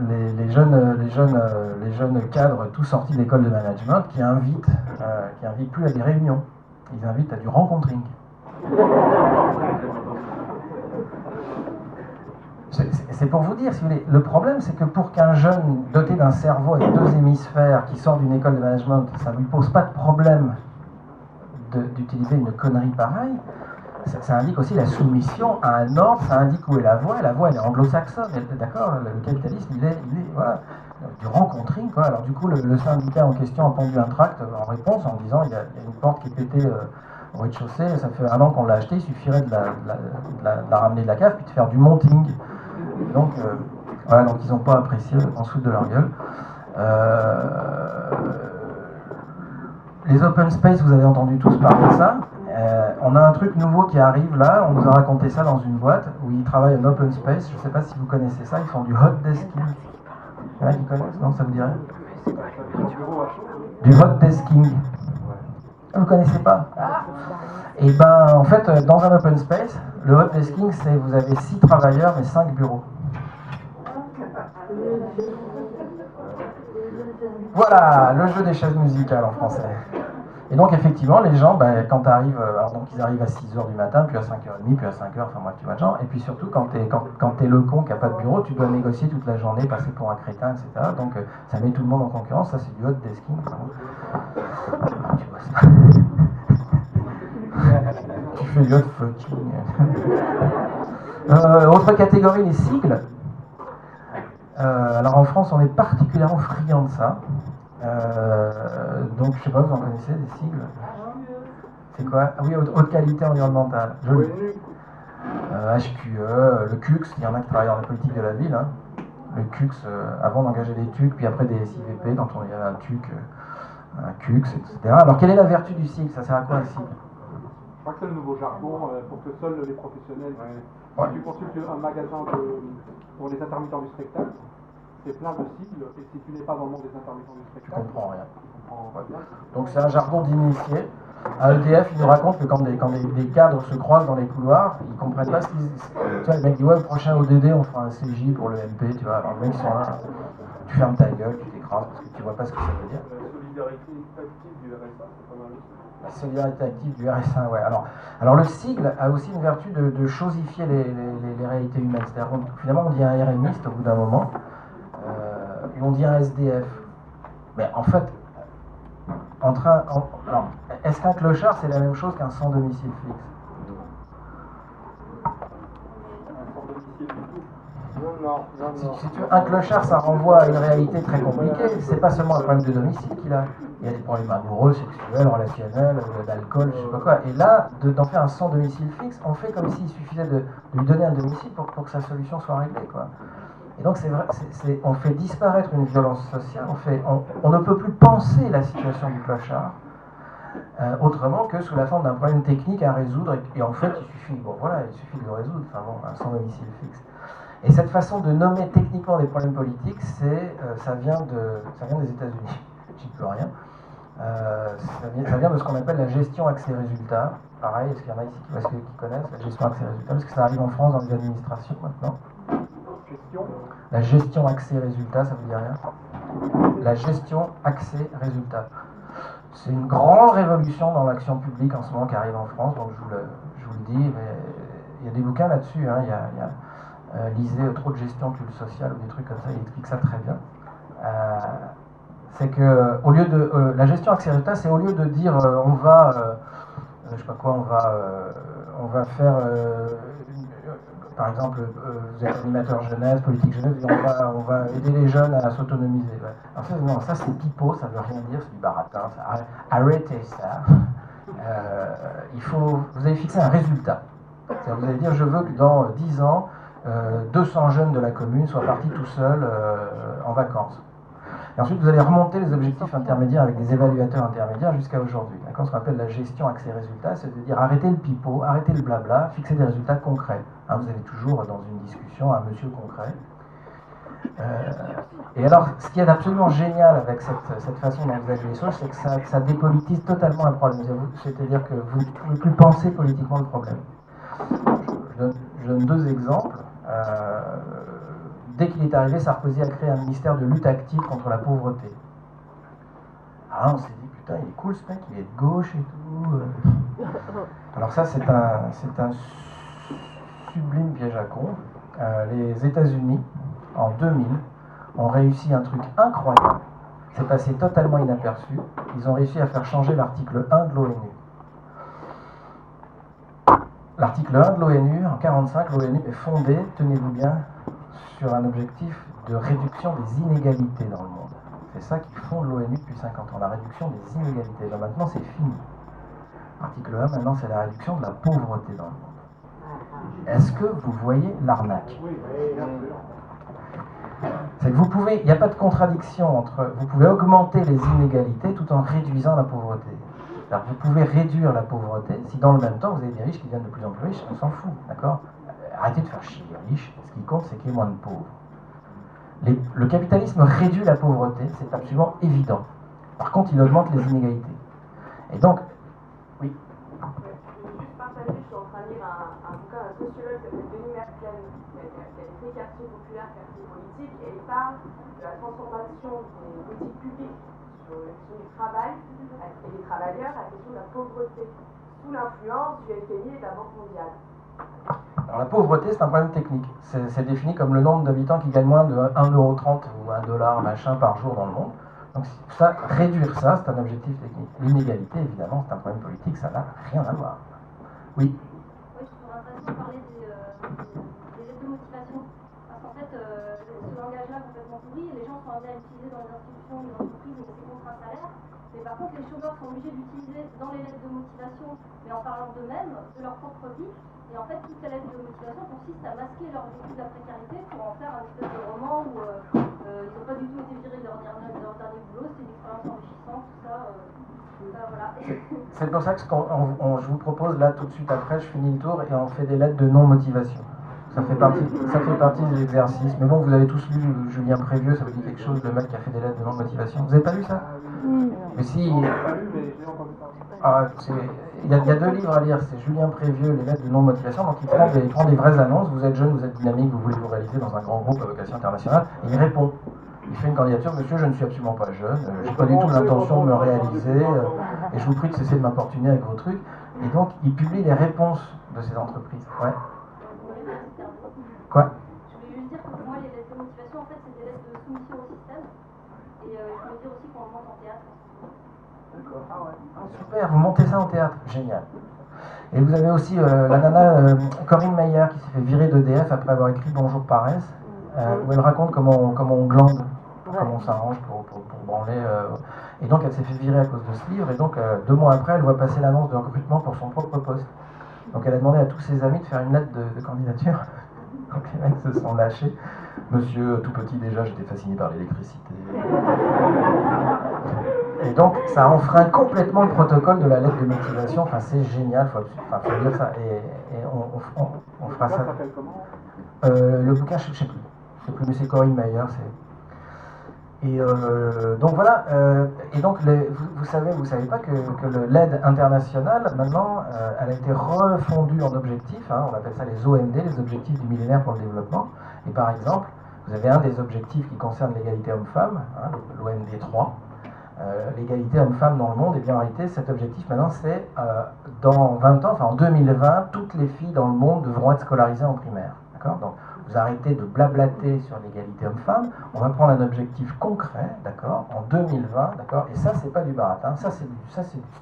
les jeunes cadres tout sortis d'école de management qui invitent plus à des réunions, ils invitent à du rencontring. C'est pour vous dire, si vous voulez, le problème c'est que pour qu'un jeune doté d'un cerveau avec 2 hémisphères qui sort d'une école de management, ça ne lui pose pas de problème d'utiliser une connerie pareille. Ça indique aussi la soumission à un ordre, ça indique où est la voie elle est anglo-saxonne, d'accord, le capitalisme il est voilà, du rencontring, quoi. Alors du coup le syndicat en question a pondu un tract en réponse en disant il y a une porte qui est pétée au rez-de-chaussée, ça fait 1 an qu'on l'a acheté, il suffirait de la ramener de la cave puis de faire du monting. Donc voilà, donc ils n'ont pas apprécié en dessous de leur gueule. Les open space, vous avez entendu tous parler de ça. On a un truc nouveau qui arrive là, on nous a raconté ça dans une boîte où ils travaillent en open space, je ne sais pas si vous connaissez ça, ils font du hot desking. Il y en a qui connaissent? Non, ça vous dit rien? Du hot desking. Vous ne connaissez pas? Et ben en fait, dans un open space, le hot desking, c'est vous avez 6 travailleurs mais 5 bureaux. Voilà, le jeu des chaises musicales en français. Et donc effectivement, les gens, quand tu arrives, ils arrivent à 6h du matin, puis à 5h30, puis à 5h, enfin moi tu vois le genre, et puis surtout quand t'es le con qui n'a pas de bureau, tu dois négocier toute la journée, passer pour un crétin, etc. Donc ça met tout le monde en concurrence, ça c'est du hot desking. Tu vois ça. Tu fais du hot fucking. Autre catégorie, les sigles. Alors en France, on est particulièrement friand de ça. Donc je sais pas, vous en connaissez des sigles? C'est quoi? Ah oui, haute qualité environnementale. Joli. HQE, le CUX, il y en a qui travaillent dans la politique de la ville. Hein. Le CUX, avant d'engager des TUC, puis après des SIVP, quand on y avait un TUC, un CUX, etc. Alors quelle est la vertu du sigle? Ça sert à quoi un sigle? Je crois que c'est le nouveau jargon pour que seuls les professionnels. Ouais. Si tu consultes un magasin pour les intermittents du spectacle, c'est plein de sigles, et si tu n'es pas dans le monde des intermittents du Tu spectacle, comprends rien. rien. Donc c'est un jargon d'initié. À EDF, ils nous racontent que quand des cadres se croisent dans les couloirs, ils comprennent pas ce qu'ils... Tu vois, le mec dit, ouais, le prochain ODD, on fera un CJ pour le MP, tu vois. Alors le mec, ils sont là, tu fermes ta gueule, tu t'écrases, parce que tu vois pas ce que ça veut dire. La solidarité active du RSA, c'est pas mal aussi. La solidarité active du RSA, ouais. Alors le sigle a aussi une vertu de chosifier les réalités humaines. C'est-à-dire, finalement, on dit un RMiste au bout d'un moment, et on dit un SDF. Mais en fait, alors, est-ce qu'un clochard, c'est la même chose qu'un sans domicile fixe? Non. Si tu veux, un clochard, ça renvoie à une réalité très compliquée. C'est pas seulement un problème de domicile qu'il a. Il y a des problèmes amoureux, sexuels, relationnels, d'alcool, je sais pas quoi. Et là, d'en faire un sans domicile fixe, on fait comme s'il suffisait de lui donner un domicile pour que sa solution soit réglée, quoi. Et donc c'est vrai, on fait disparaître une violence sociale, on ne peut plus penser la situation du clochard autrement que sous la forme d'un problème technique à résoudre, et en fait il suffit de le résoudre, enfin bon, un sans domicile fixe. Et cette façon de nommer techniquement des problèmes politiques, ça vient des États-Unis, j'y peux rien. Ça vient de ce qu'on appelle la gestion accès-résultat. Pareil, est-ce qu'il y en a ici qui connaissent la gestion accès-résultat? Parce que ça arrive en France dans les administrations maintenant. La gestion accès-résultat, ça vous dit rien? La gestion accès-résultat. C'est une grande révolution dans l'action publique en ce moment qui arrive en France, donc je vous le dis, mais il y a des bouquins là-dessus, hein, il y a lisez trop de gestion pull sociale ou des trucs comme ça, il explique ça très bien. C'est que au lieu de la gestion accès-résultat, c'est au lieu de dire on va je sais pas quoi, on va faire, par exemple, vous êtes animateur jeunesse, politique jeunesse, et on va aider les jeunes à s'autonomiser. Ouais. Alors ça, non, ça c'est pipeau, ça veut rien dire, c'est du baratin. Arrêtez ça. Vous allez fixer un résultat. C'est-à-dire, vous allez dire, je veux que dans 10 ans, 200 jeunes de la commune soient partis tout seuls en vacances. Et ensuite, vous allez remonter les objectifs intermédiaires avec des évaluateurs intermédiaires jusqu'à aujourd'hui. D'accord, ce qu'on appelle la gestion accès résultats, c'est-à-dire arrêter le pipeau, arrêter le blabla, fixer des résultats concrets. Hein, vous avez toujours dans une discussion un monsieur concret. Et alors, ce qui est absolument génial avec cette façon d'envisager les choses, c'est que ça dépolitise totalement un problème. C'est-à-dire que vous ne pouvez plus penser politiquement le problème. Je donne 2 exemples. Dès qu'il est arrivé, Sarkozy a créé un ministère de lutte active contre la pauvreté. Alors là, on s'est dit, putain, il est cool ce mec, il est de gauche et tout. Alors ça, c'est un sublime piège à con. Les États-Unis, en 2000, ont réussi un truc incroyable. C'est passé totalement inaperçu. Ils ont réussi à faire changer l'article 1 de l'ONU. L'article 1 de l'ONU, en 1945, l'ONU est fondée, tenez-vous bien, sur un objectif de réduction des inégalités dans le monde. C'est ça qui fonde l'ONU depuis 50 ans, la réduction des inégalités. Là, maintenant, c'est fini. Article 1, maintenant, c'est la réduction de la pauvreté dans le monde. Est-ce que vous voyez l'arnaque? C'est que il n'y a pas de contradiction entre, vous pouvez augmenter les inégalités tout en réduisant la pauvreté. Alors, vous pouvez réduire la pauvreté si dans le même temps vous avez des riches qui deviennent de plus en plus riches, on s'en fout, d'accord? Arrêtez de faire chier les riches, ce qui compte c'est qu'il y ait moins de pauvres. Le capitalisme réduit la pauvreté, c'est absolument évident. Par contre, il augmente les inégalités. Et donc, oui. Juste partager, je suis en train de lire un bouquin d'un sociologue qui s'appelle Denis Merkel, qui a écrit Quartier populaire, quartier politique, et il parle de la transformation des politiques publiques sur la question du travail et des travailleurs, la question de la pauvreté, sous l'influence du FMI et de la Banque mondiale. Alors la pauvreté, c'est un problème technique. C'est défini comme le nombre d'habitants qui gagnent moins de 1,30 € ou $1 machin par jour dans le monde. Donc ça, réduire ça, c'est un objectif technique. L'inégalité, évidemment, c'est un problème politique, ça n'a rien à voir. Oui. Oui, je trouve intéressant de parler des lettres de motivation. Parce qu'en fait, ce langage-là complètement pourri, les gens sont amenés à l'utiliser dans les institutions, les entreprises, mais c'est contre un salaire. Mais par contre, les chômeurs sont obligés d'utiliser dans les lettres de motivation, mais en parlant d'eux-mêmes, de leur propre vie. Et en fait, toutes ces lettres de motivation consistent à masquer leur vécu de la précarité pour en faire un espèce de roman où ils n'ont pas du tout été virés de leur dernier boulot, c'est une expérience enrichissante, tout ça. Voilà. C'est pour ça que je vous propose là tout de suite après, je finis le tour et on fait des lettres de non-motivation. Ça fait partie des exercices. Mais bon, vous avez tous lu Julien Prévieux, ça vous dit quelque chose, le mec qui a fait des lettres de non-motivation. Vous n'avez pas lu ça? Mais si. Il y a 2 livres à lire, c'est Julien Prévieux, les lettres de non-motivation. Donc il prend des vraies annonces, vous êtes jeune, vous êtes dynamique, vous voulez vous réaliser dans un grand groupe à vocation internationale, et il répond. Il fait une candidature, monsieur, je ne suis absolument pas jeune, je n'ai pas du tout l'intention de me réaliser, et je vous prie de cesser de m'importuner avec vos trucs. Et donc, il publie les réponses de ces entreprises. Ouais. Quoi? Je voulais juste dire que pour moi, les lettres de motivation, en fait, c'est des lettres de soumission au système. Et je voulais dire aussi qu'on le monte en théâtre. D'accord. Ah ouais. Super, vous montez ça en théâtre, génial. Et vous avez aussi la nana Corinne Maillard qui s'est fait virer d'EDF après avoir écrit Bonjour Paresse, où elle raconte comment on glande, comment on s'arrange pour branler. Et donc elle s'est fait virer à cause de ce livre, et donc 2 mois après, elle voit passer l'annonce de recrutement pour son propre poste. Donc elle a demandé à tous ses amis de faire une lettre de candidature. Donc les mecs se sont lâchés. Monsieur, tout petit déjà, j'étais fasciné par l'électricité. Et donc ça enfreint complètement le protocole de la lettre de motivation. Enfin, c'est génial, faut dire ça. Et on fera ça. Le bouquin, je sais plus, mais c'est Corinne Maillard. Et donc voilà. Et donc vous savez pas que l'aide internationale maintenant, elle a été refondue en objectifs. Hein, on appelle ça les OMD, les objectifs du millénaire pour le développement. Et par exemple, vous avez un des objectifs qui concerne l'égalité homme-femme, hein, l'OMD 3. L'égalité homme-femme dans le monde, et bien en réalité cet objectif maintenant c'est dans 20 ans, enfin en 2020, toutes les filles dans le monde devront être scolarisées en primaire. D'accord ? Donc vous arrêtez de blablater sur l'égalité homme-femme, on va prendre un objectif concret, d'accord, en 2020, d'accord, et ça c'est pas du baratin, ça c'est du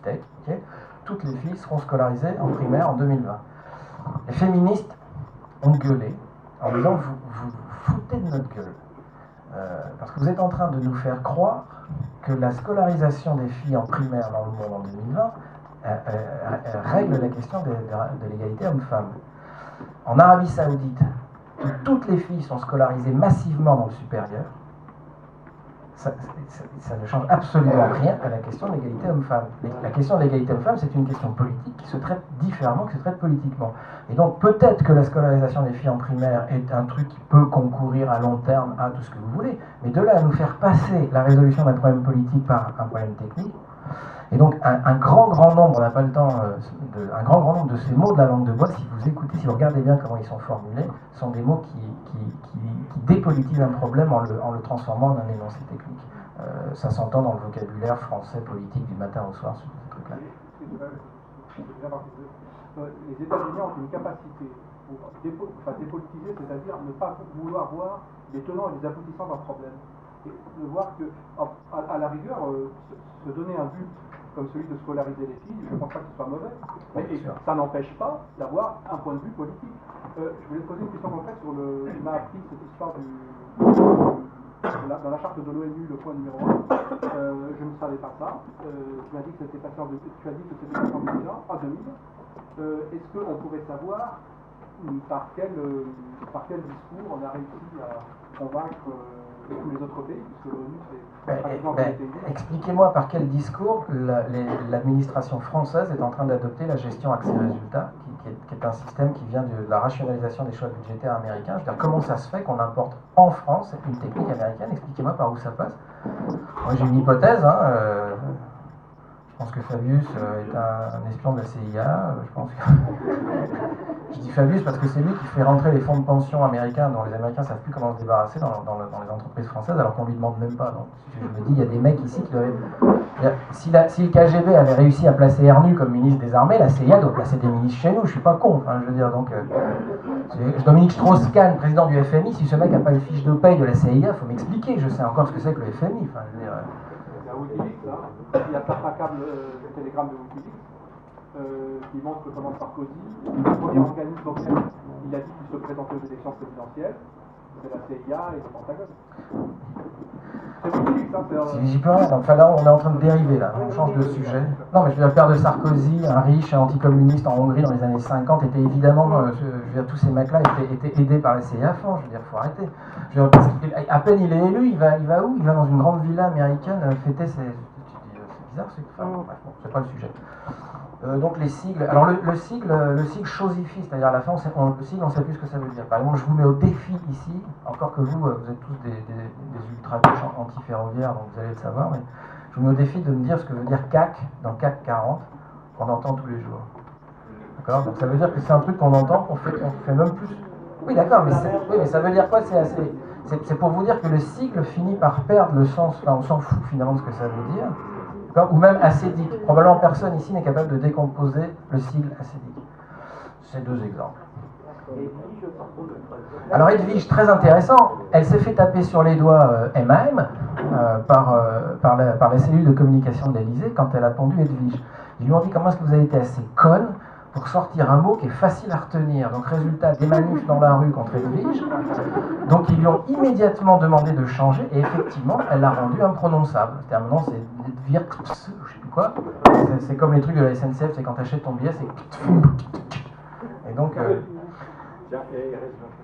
steak, ok ? toutes les filles seront scolarisées en primaire en 2020. Les féministes ont gueulé en disant vous vous foutez de notre gueule. Parce que vous êtes en train de nous faire croire que la scolarisation des filles en primaire dans le monde en 2020 règle la question de l'égalité homme-femme. En Arabie Saoudite, où toutes les filles sont scolarisées massivement dans le supérieur, ça ne change absolument rien à la question de l'égalité homme-femme. La question de l'égalité homme-femme, c'est une question politique qui se traite différemment, qui se traite politiquement. Et donc peut-être que la scolarisation des filles en primaire est un truc qui peut concourir à long terme à tout ce que vous voulez, mais de là à nous faire passer la résolution d'un problème politique par un problème technique, et donc un grand nombre, on n'a pas le temps, un grand nombre de ces mots de la langue de bois, si vous écoutez, si vous regardez bien comment ils sont formulés, sont des mots qui dépolitisent un problème en le transformant en un énoncé technique. Ça s'entend dans le vocabulaire français politique du matin au soir sur ce truc-là. Les États-Unis ont une capacité pour dépolitiser, c'est-à-dire ne pas vouloir voir les tenants et les aboutissants d'un problème. Et de voir que, à la rigueur, se donner un but comme celui de scolariser les filles, je ne pense pas que ce soit mauvais, mais ça n'empêche pas d'avoir un point de vue politique. Je voulais te poser une question concrète sur tu m'as appris cette histoire dans la charte de l'ONU, le point numéro 1. Je ne savais pas ça. Tu m'as dit que c'était passé en 2000. Est-ce qu'on pourrait savoir par quel discours on a réussi à convaincre tous les autres pays, puisque l'ONU c'est... Expliquez-moi par quel discours l'administration française est en train d'adopter la gestion accès-résultat, qui est un système qui vient de la rationalisation des choix budgétaires américains. Je veux dire, comment ça se fait qu'on importe en France une technique américaine? Expliquez-moi par où ça passe. Moi j'ai une hypothèse, je pense que Fabius est un espion de la CIA. Je pense que... Je dis Fabius parce que c'est lui qui fait rentrer les fonds de pension américains dont les Américains ne savent plus comment se débarrasser dans les entreprises françaises alors qu'on ne lui demande même pas. Donc, je me dis, il y a des mecs ici qui doivent... Si le KGB avait réussi à placer Ernu comme ministre des Armées, la CIA doit placer des ministres chez nous. Je ne suis pas con. Enfin, je veux dire, donc... Dominique Strauss-Kahn, président du FMI, si ce mec n'a pas une fiche de paye de la CIA, il faut m'expliquer. Je sais encore ce que c'est que le FMI. Enfin, je veux dire... Wikileaks, il y a certains câbles de télégramme de Wikileaks qui montrent comment Sarkozy, le premier organisme auquel il a dit qu'il se présentait aux élections présidentielles, c'est la CIA et le Pentagone. C'est Wikileaks, J'y peux rien. Enfin là, on est en train de dériver, là. On change de sujet. Non, mais je veux dire, le père de Sarkozy, un riche anticommuniste en Hongrie dans les années 50, était évidemment, je veux dire, tous ces mecs-là étaient aidés par la CIA à fond. Je veux dire, il faut arrêter. Je veux dire, parce qu'à peine il est élu, il va où? Il va dans une grande villa américaine fêter ses... C'est bizarre, enfin, bref, bon, c'est pas le sujet. Donc les sigles, alors le sigle chosifie, c'est-à-dire à la fin, le sigle, on ne sait plus ce que ça veut dire. Par exemple, je vous mets au défi ici, encore que vous êtes tous des ultra-gauches anti-ferroviaires, donc vous allez le savoir, mais je vous mets au défi de me dire ce que veut dire CAC dans CAC 40, qu'on entend tous les jours. D'accord? Donc ça veut dire que c'est un truc qu'on entend, qu'on fait même plus. Oui, d'accord, mais ça veut dire quoi? C'est pour vous dire que le sigle finit par perdre le sens, là on s'en fout finalement de ce que ça veut dire. Ou même acédique. Probablement personne ici n'est capable de décomposer le sigle acédique. C'est deux exemples. Alors Edwige, très intéressant, elle s'est fait taper sur les doigts MAM par la cellule de communication de l'Élysée quand elle a pondu Edwige. Ils lui ont dit comment est-ce que vous avez été assez conne pour sortir un mot qui est facile à retenir. Donc résultat, des manifs dans la rue contre Edwige. Donc ils lui ont immédiatement demandé de changer et effectivement, elle l'a rendu imprononçable. C'est-à-dire maintenant, c'est Edwige, je sais plus quoi. C'est comme les trucs de la SNCF, c'est quand tu achètes ton billet, c'est...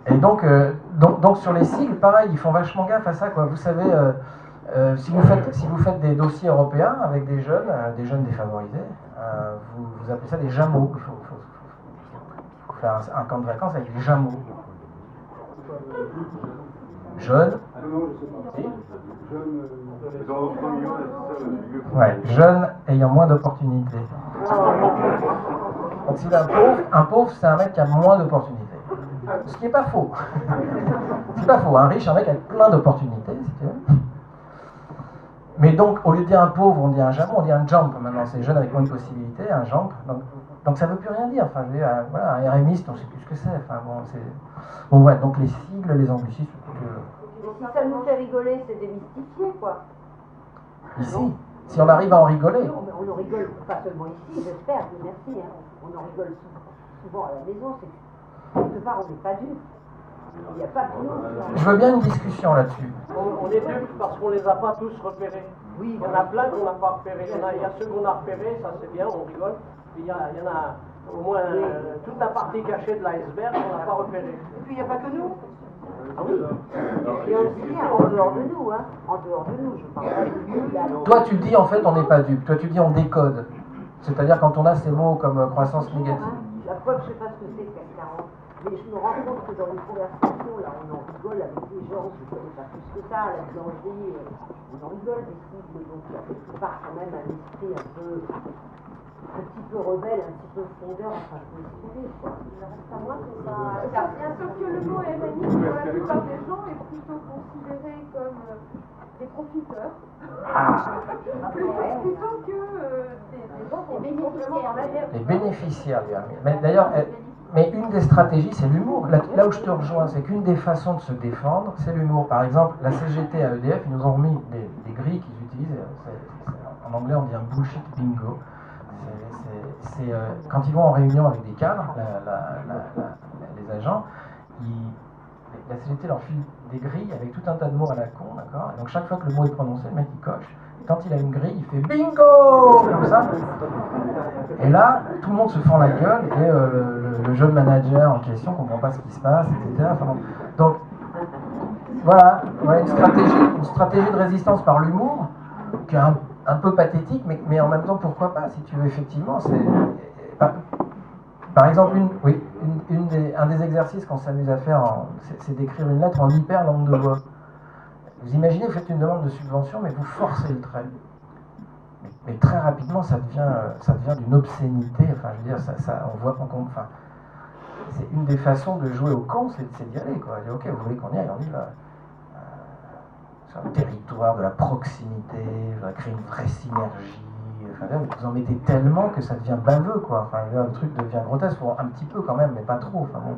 Et donc sur les sigles, pareil, ils font vachement gaffe à ça, quoi. Vous savez, si vous faites des dossiers européens avec des jeunes défavorisés, vous appelez ça des jamots. Il faut faire un camp de vacances avec des jamots. Jeunes. Ouais, jeunes ayant moins d'opportunités. Donc s'il a un pauvre, c'est un mec qui a moins d'opportunités. Ce qui n'est pas faux. C'est pas faux. Un riche, un mec avec plein d'opportunités, si tu veux. Mais donc, au lieu de dire un pauvre, on dit un jamon, on dit un jump. Maintenant, c'est jeune avec moins de possibilités, un jump. Donc ça ne veut plus rien dire. Enfin, je veux dire, voilà, un RMiste, on ne sait plus ce que c'est. Enfin, bon, c'est... Bon, ouais, donc les sigles, les anglicismes. Si ça nous fait rigoler, c'est démystifié, quoi. Ici, Si on arrive à en rigoler. Non, mais on en rigole pas seulement ici, j'espère, Dieu merci. Hein. On en rigole souvent à la maison, c'est quelque part on n'est pas dupes. Il n'y a pas que nous. Je veux bien une discussion là-dessus. On est dupes parce qu'on les a pas tous repérés. Oui, Il y en a plein qu'on n'a pas repérés. Il y a ceux qu'on a repérés, ça c'est bien, on rigole. Puis il y en a au moins toute la partie cachée de l'iceberg qu'on n'a pas repérée. Et puis il n'y a pas que nous. Ah oui. Il y a aussi en dehors de nous, hein. En dehors de nous, je parle pas de nous là. Toi, tu dis en fait, on n'est pas dupe. Toi, tu dis on décode. C'est-à-dire quand on a ces mots comme croissance négative. La preuve, je ne sais pas ce que c'est, CAC 40. Mais je me rends compte que dans les conversations, là, on en rigole avec des gens, je ne connais pas plus que ça, la boulangerie, on en rigole des cycles, donc il y a quelque part quand même un esprit un petit peu rebelle, un petit peu fondeur, enfin, je peux expliquer, quoi. Il reste à moi que ça. Bien sûr que le mot MNI, pour la plupart des gens, est plutôt considéré comme des profiteurs. Plutôt que des gens qui ont vraiment dans la guerre. Les bénéficiaires, mais d'ailleurs, mais une des stratégies, c'est l'humour. Là où je te rejoins, c'est qu'une des façons de se défendre, c'est l'humour. Par exemple, la CGT à EDF, ils nous ont remis des grilles qu'ils utilisent. En anglais, on dit un bullshit bingo. C'est quand ils vont en réunion avec des cadres, les agents, la CGT leur file des grilles avec tout un tas de mots à la con, d'accord? Donc chaque fois que le mot est prononcé, le mec il coche. Et quand il a une grille, il fait bingo comme ça. Et là, tout le monde se fend la gueule et le jeune manager en question comprend pas ce qui se passe, etc. Enfin, donc voilà, une stratégie de résistance par l'humour qui est un peu pathétique, mais en même temps, pourquoi pas, si tu veux, effectivement, c'est... Par exemple, un des exercices qu'on s'amuse à faire, c'est d'écrire une lettre en hyper langue de voix. Vous imaginez, vous faites une demande de subvention, mais vous forcez le trait. Mais très rapidement, ça devient d'une obscénité, enfin, je veux dire, on voit enfin, c'est une des façons de jouer au con, c'est d'y aller, quoi. Dire, ok, vous voulez qu'on y aille, on y va. Sur un territoire de la proximité, on va créer une vraie synergie. Enfin, là, vous en mettez tellement que ça devient baveux, quoi. Enfin, là, le truc devient grotesque, un petit peu quand même, mais pas trop. Enfin, bon.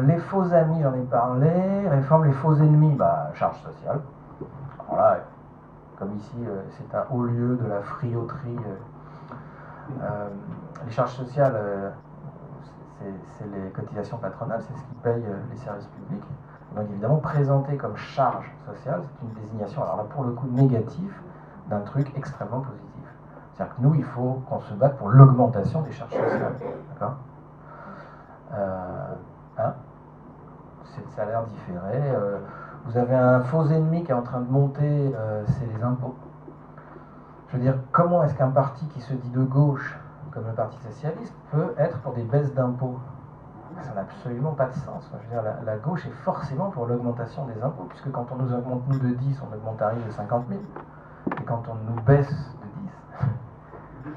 Les faux amis, j'en ai parlé. Réforme les faux ennemis, charge sociale. Alors là, comme ici, c'est un haut lieu de la friauterie. Les charges sociales, c'est les cotisations patronales, c'est ce qui paye les services publics. Donc évidemment, présenté comme charge sociale, c'est une désignation, alors là pour le coup négatif, d'un truc extrêmement positif. C'est-à-dire que nous, il faut qu'on se batte pour l'augmentation des charges sociales. D'accord ? C'est le salaire différé. Vous avez un faux ennemi qui est en train de monter, c'est les impôts. Je veux dire, comment est-ce qu'un parti qui se dit de gauche, comme le Parti socialiste, peut être pour des baisses d'impôts ? Ça n'a absolument pas de sens. Je veux dire, la gauche est forcément pour l'augmentation des impôts, puisque quand on nous augmente, nous, de 10, on augmente un tarif de 50 000. Et quand on nous baisse de 10,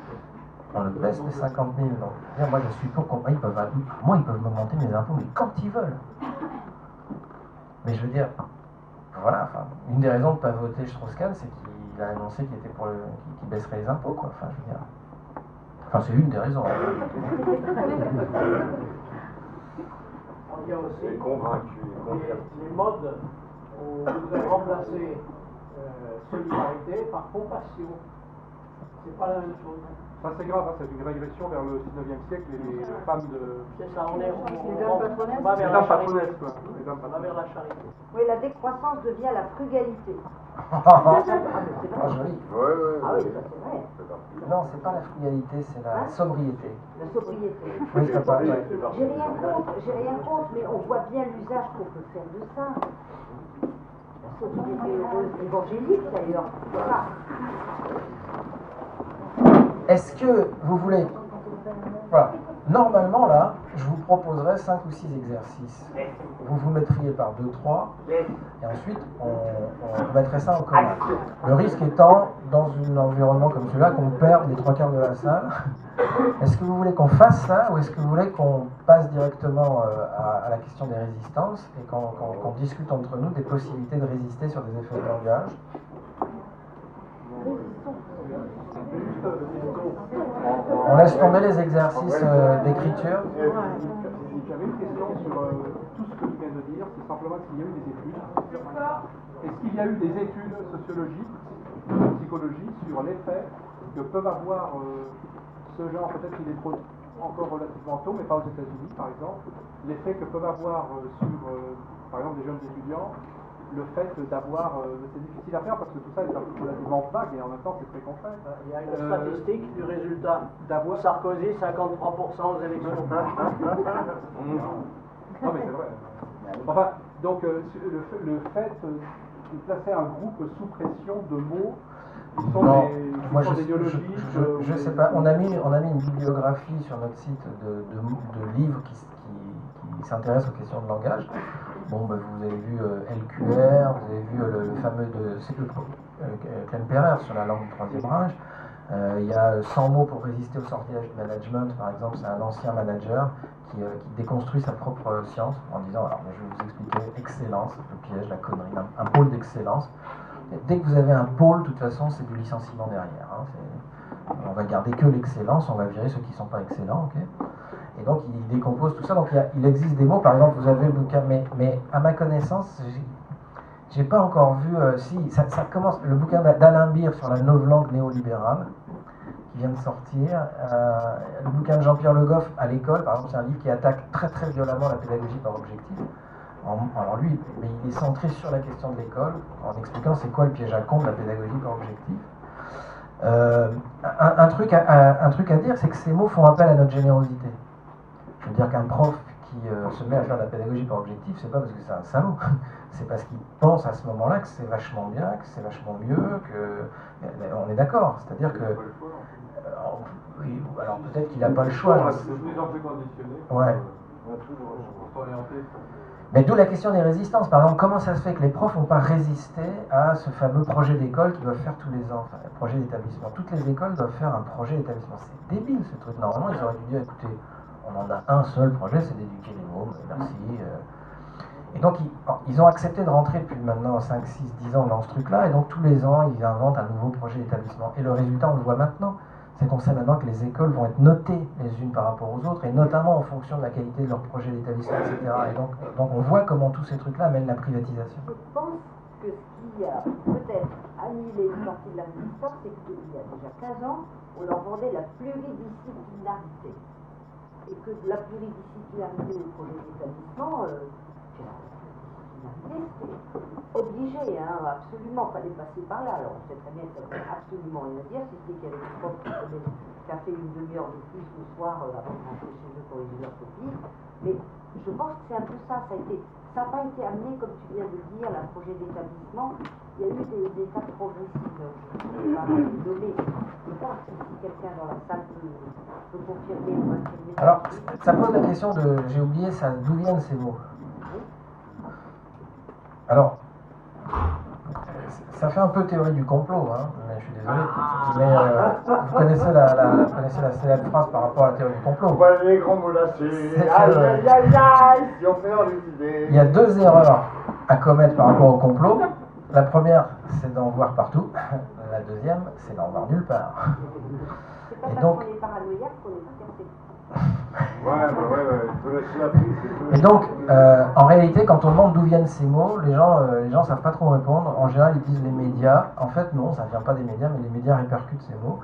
on le baisse de 50 000. Donc, moi, je suis pour ils peuvent m'augmenter mes impôts, mais quand ils veulent. Mais je veux dire, voilà, enfin, une des raisons de ne pas voter Strauss-Kahn, c'est qu'il a annoncé qu'il était qu'il baisserait les impôts, quoi. Enfin, je veux dire. Enfin, c'est une des raisons. Il y a aussi les modes où vous avez remplacé solidarité par compassion. C'est pas la même chose. Ça c'est grave, hein, c'est une régression vers le 19e siècle et les femmes de... C'est ça, on va Les vers dames la charité. patronesses, quoi. Les dames On va vers la charité. Oui, la décroissance devient la frugalité. Joli. Ah oui, ça c'est vrai. Non, c'est pas la frugalité, c'est la sobriété. La sobriété. Oui, c'est pas vrai. J'ai rien contre, mais on voit bien l'usage qu'on peut faire de ça. La sobriété évangélique d'ailleurs. Voilà. Est-ce que vous voulez... Voilà. Normalement, là, je vous proposerais 5 ou 6 exercices. Vous vous mettriez par 2, 3, et ensuite, on mettrait ça en commun. Le risque étant, dans un environnement comme celui-là, qu'on perde les 3 quarts de la salle. Est-ce que vous voulez qu'on fasse ça, ou est-ce que vous voulez qu'on passe directement à la question des résistances, et qu'on discute entre nous des possibilités de résister sur des effets de langage ? On laisse tomber les exercices d'écriture. J'avais une question sur tout ce que tu viens de de dire, c'est simplement s'il y a eu des études. Est-ce qu'il y a eu des études sociologiques, psychologiques, sur l'effet que peuvent avoir ce genre, peut-être qu'il est encore relativement tôt, mais pas aux États-Unis par exemple, l'effet que peuvent avoir sur, par exemple, des jeunes étudiants, le fait d'avoir, c'est difficile à faire parce que tout ça est un peu relativement vague et en même temps c'est très concret. Il y a une statistique du résultat. Sarkozy, 53% aux élections. Non mais c'est vrai. Enfin, donc le fait de placer un groupe sous pression de mots qui sont non, des, moi idéologiques. Je sais pas. On a mis une bibliographie sur notre site de livres qui s'intéressent aux questions de langage. Bon, ben, vous avez vu LQR, vous avez vu le fameux Clem Perer sur la langue du Troisième Reich. Il y a 100 mots pour résister au sortilège du management, par exemple, c'est un ancien manager qui déconstruit sa propre science en disant, alors je vais vous expliquer, excellence, le piège, la connerie, un pôle d'excellence. Dès que vous avez un pôle, de toute façon, c'est du licenciement derrière. Hein. On va garder que l'excellence, on va virer ceux qui ne sont pas excellents. Okay, et donc, il décompose tout ça. Donc, il existe des mots, par exemple, vous avez le bouquin, mais à ma connaissance, j'ai pas encore vu, si, ça commence, le bouquin d'Alain Beer sur la novlangue néolibérale, qui vient de sortir, le bouquin de Jean-Pierre Le Goff à l'école, par exemple, c'est un livre qui attaque très très violemment la pédagogie par objectif. Alors lui, mais il est centré sur la question de l'école, en expliquant c'est quoi le piège à con de la pédagogie par objectif. Un truc à dire, c'est que ces mots font appel à notre générosité. Je veux dire qu'un prof qui se met à faire de la pédagogie par objectif, c'est pas parce que c'est un salaud, c'est parce qu'il pense à ce moment-là que c'est vachement bien, que c'est vachement mieux, que on est d'accord. C'est-à-dire que oui, alors peut-être qu'il n'a pas le choix. C'est de plus en plus conditionné. Ouais. Pour s'orienter. Mais d'où la question des résistances. Par exemple, comment ça se fait que les profs n'ont pas résisté à ce fameux projet d'école qu'ils doivent faire tous les ans, enfin, le projet d'établissement. Toutes les écoles doivent faire un projet d'établissement. C'est débile ce truc. Normalement, ils auraient dû dire, écoutez, on en a un seul projet, c'est d'éduquer les mômes, merci. Et donc, ils ont accepté de rentrer depuis maintenant 5, 6, 10 ans dans ce truc-là, et donc tous les ans, ils inventent un nouveau projet d'établissement. Et le résultat, on le voit maintenant. C'est qu'on sait maintenant que les écoles vont être notées les unes par rapport aux autres, et notamment en fonction de la qualité de leur projet d'établissement, etc. Et donc on voit comment tous ces trucs-là amènent la privatisation. Je pense que ce qui a peut-être annihilé une partie de la résistance, c'est qu'il y a déjà 15 ans, on leur vendait la pluridisciplinarité. Et que la pluridisciplinarité au projet d'établissement, c'était obligé, hein, absolument, il fallait passer par là. Alors on sait très bien que ça ne veut absolument rien dire, si c'est qu'il y avait des profs qui a fait une demi-heure de plus le soir avant de rentrer chez eux pour corriger leur copie. Mais je pense que c'est un peu ça, ça n'a pas été amené, comme tu viens de le dire, un projet d'établissement. Il y a eu des étapes progressives. Je ne vais pas les donner. Je ne sais pas si quelqu'un dans la salle peut confirmer ou infirmer. Alors, ça pose la question de, j'ai oublié ça, d'où viennent ces mots? Alors, ça fait un peu théorie du complot, hein, mais je suis désolé. Mais vous connaissez la célèbre phrase par rapport à la théorie du complot. Voilà les grands mots lâchés. Aïe aïe aïe aïe, si on perd les idées. Il y a deux erreurs à commettre par rapport au complot. La première, c'est d'en voir partout. La deuxième, c'est d'en voir nulle part. C'est pas parce qu'on est paranoïaque qu'on n'est pas cassé. Et donc, en réalité, quand on demande d'où viennent ces mots, les gens savent pas trop répondre. En général, ils disent les médias. En fait, non, ça vient pas des médias, mais les médias répercutent ces mots.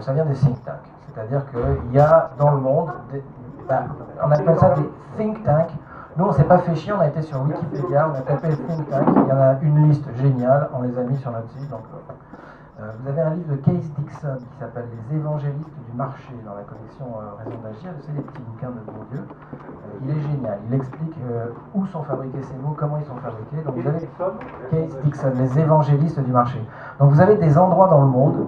Ça vient des think tanks. C'est-à-dire qu'il y a dans le monde, on appelle ça des think tanks. Nous, on s'est pas fait chier, on a été sur Wikipédia, on a tapé think tank. Il y en a une liste géniale, on les a mis sur notre site. Donc, vous avez un livre de Case Dixon qui s'appelle Les évangélistes du marché dans la collection Raison d'agir, c'est les petits bouquins de Bourdieu. Il est génial, il explique où sont fabriqués ces mots, comment ils sont fabriqués. Donc vous avez Case Dixon, les évangélistes du marché. Donc vous avez des endroits dans le monde,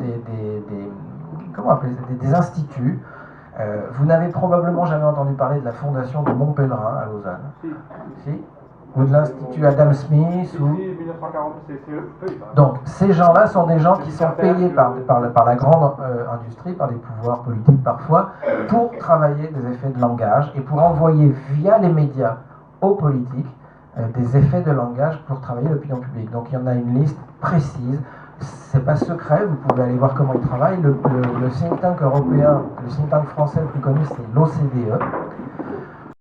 des instituts. Vous n'avez probablement jamais entendu parler de la fondation de Montpellerin à Lausanne. Si. Ou de l'Institut Adam Smith. Donc, ces gens-là sont des gens qui sont payés par la grande industrie, par des pouvoirs politiques parfois, pour travailler des effets de langage et pour envoyer via les médias aux politiques des effets de langage pour travailler l'opinion publique. Donc, il y en a une liste précise. C'est pas secret, vous pouvez aller voir comment ils travaillent. Le think tank européen, le think tank français le plus connu, c'est l'OCDE.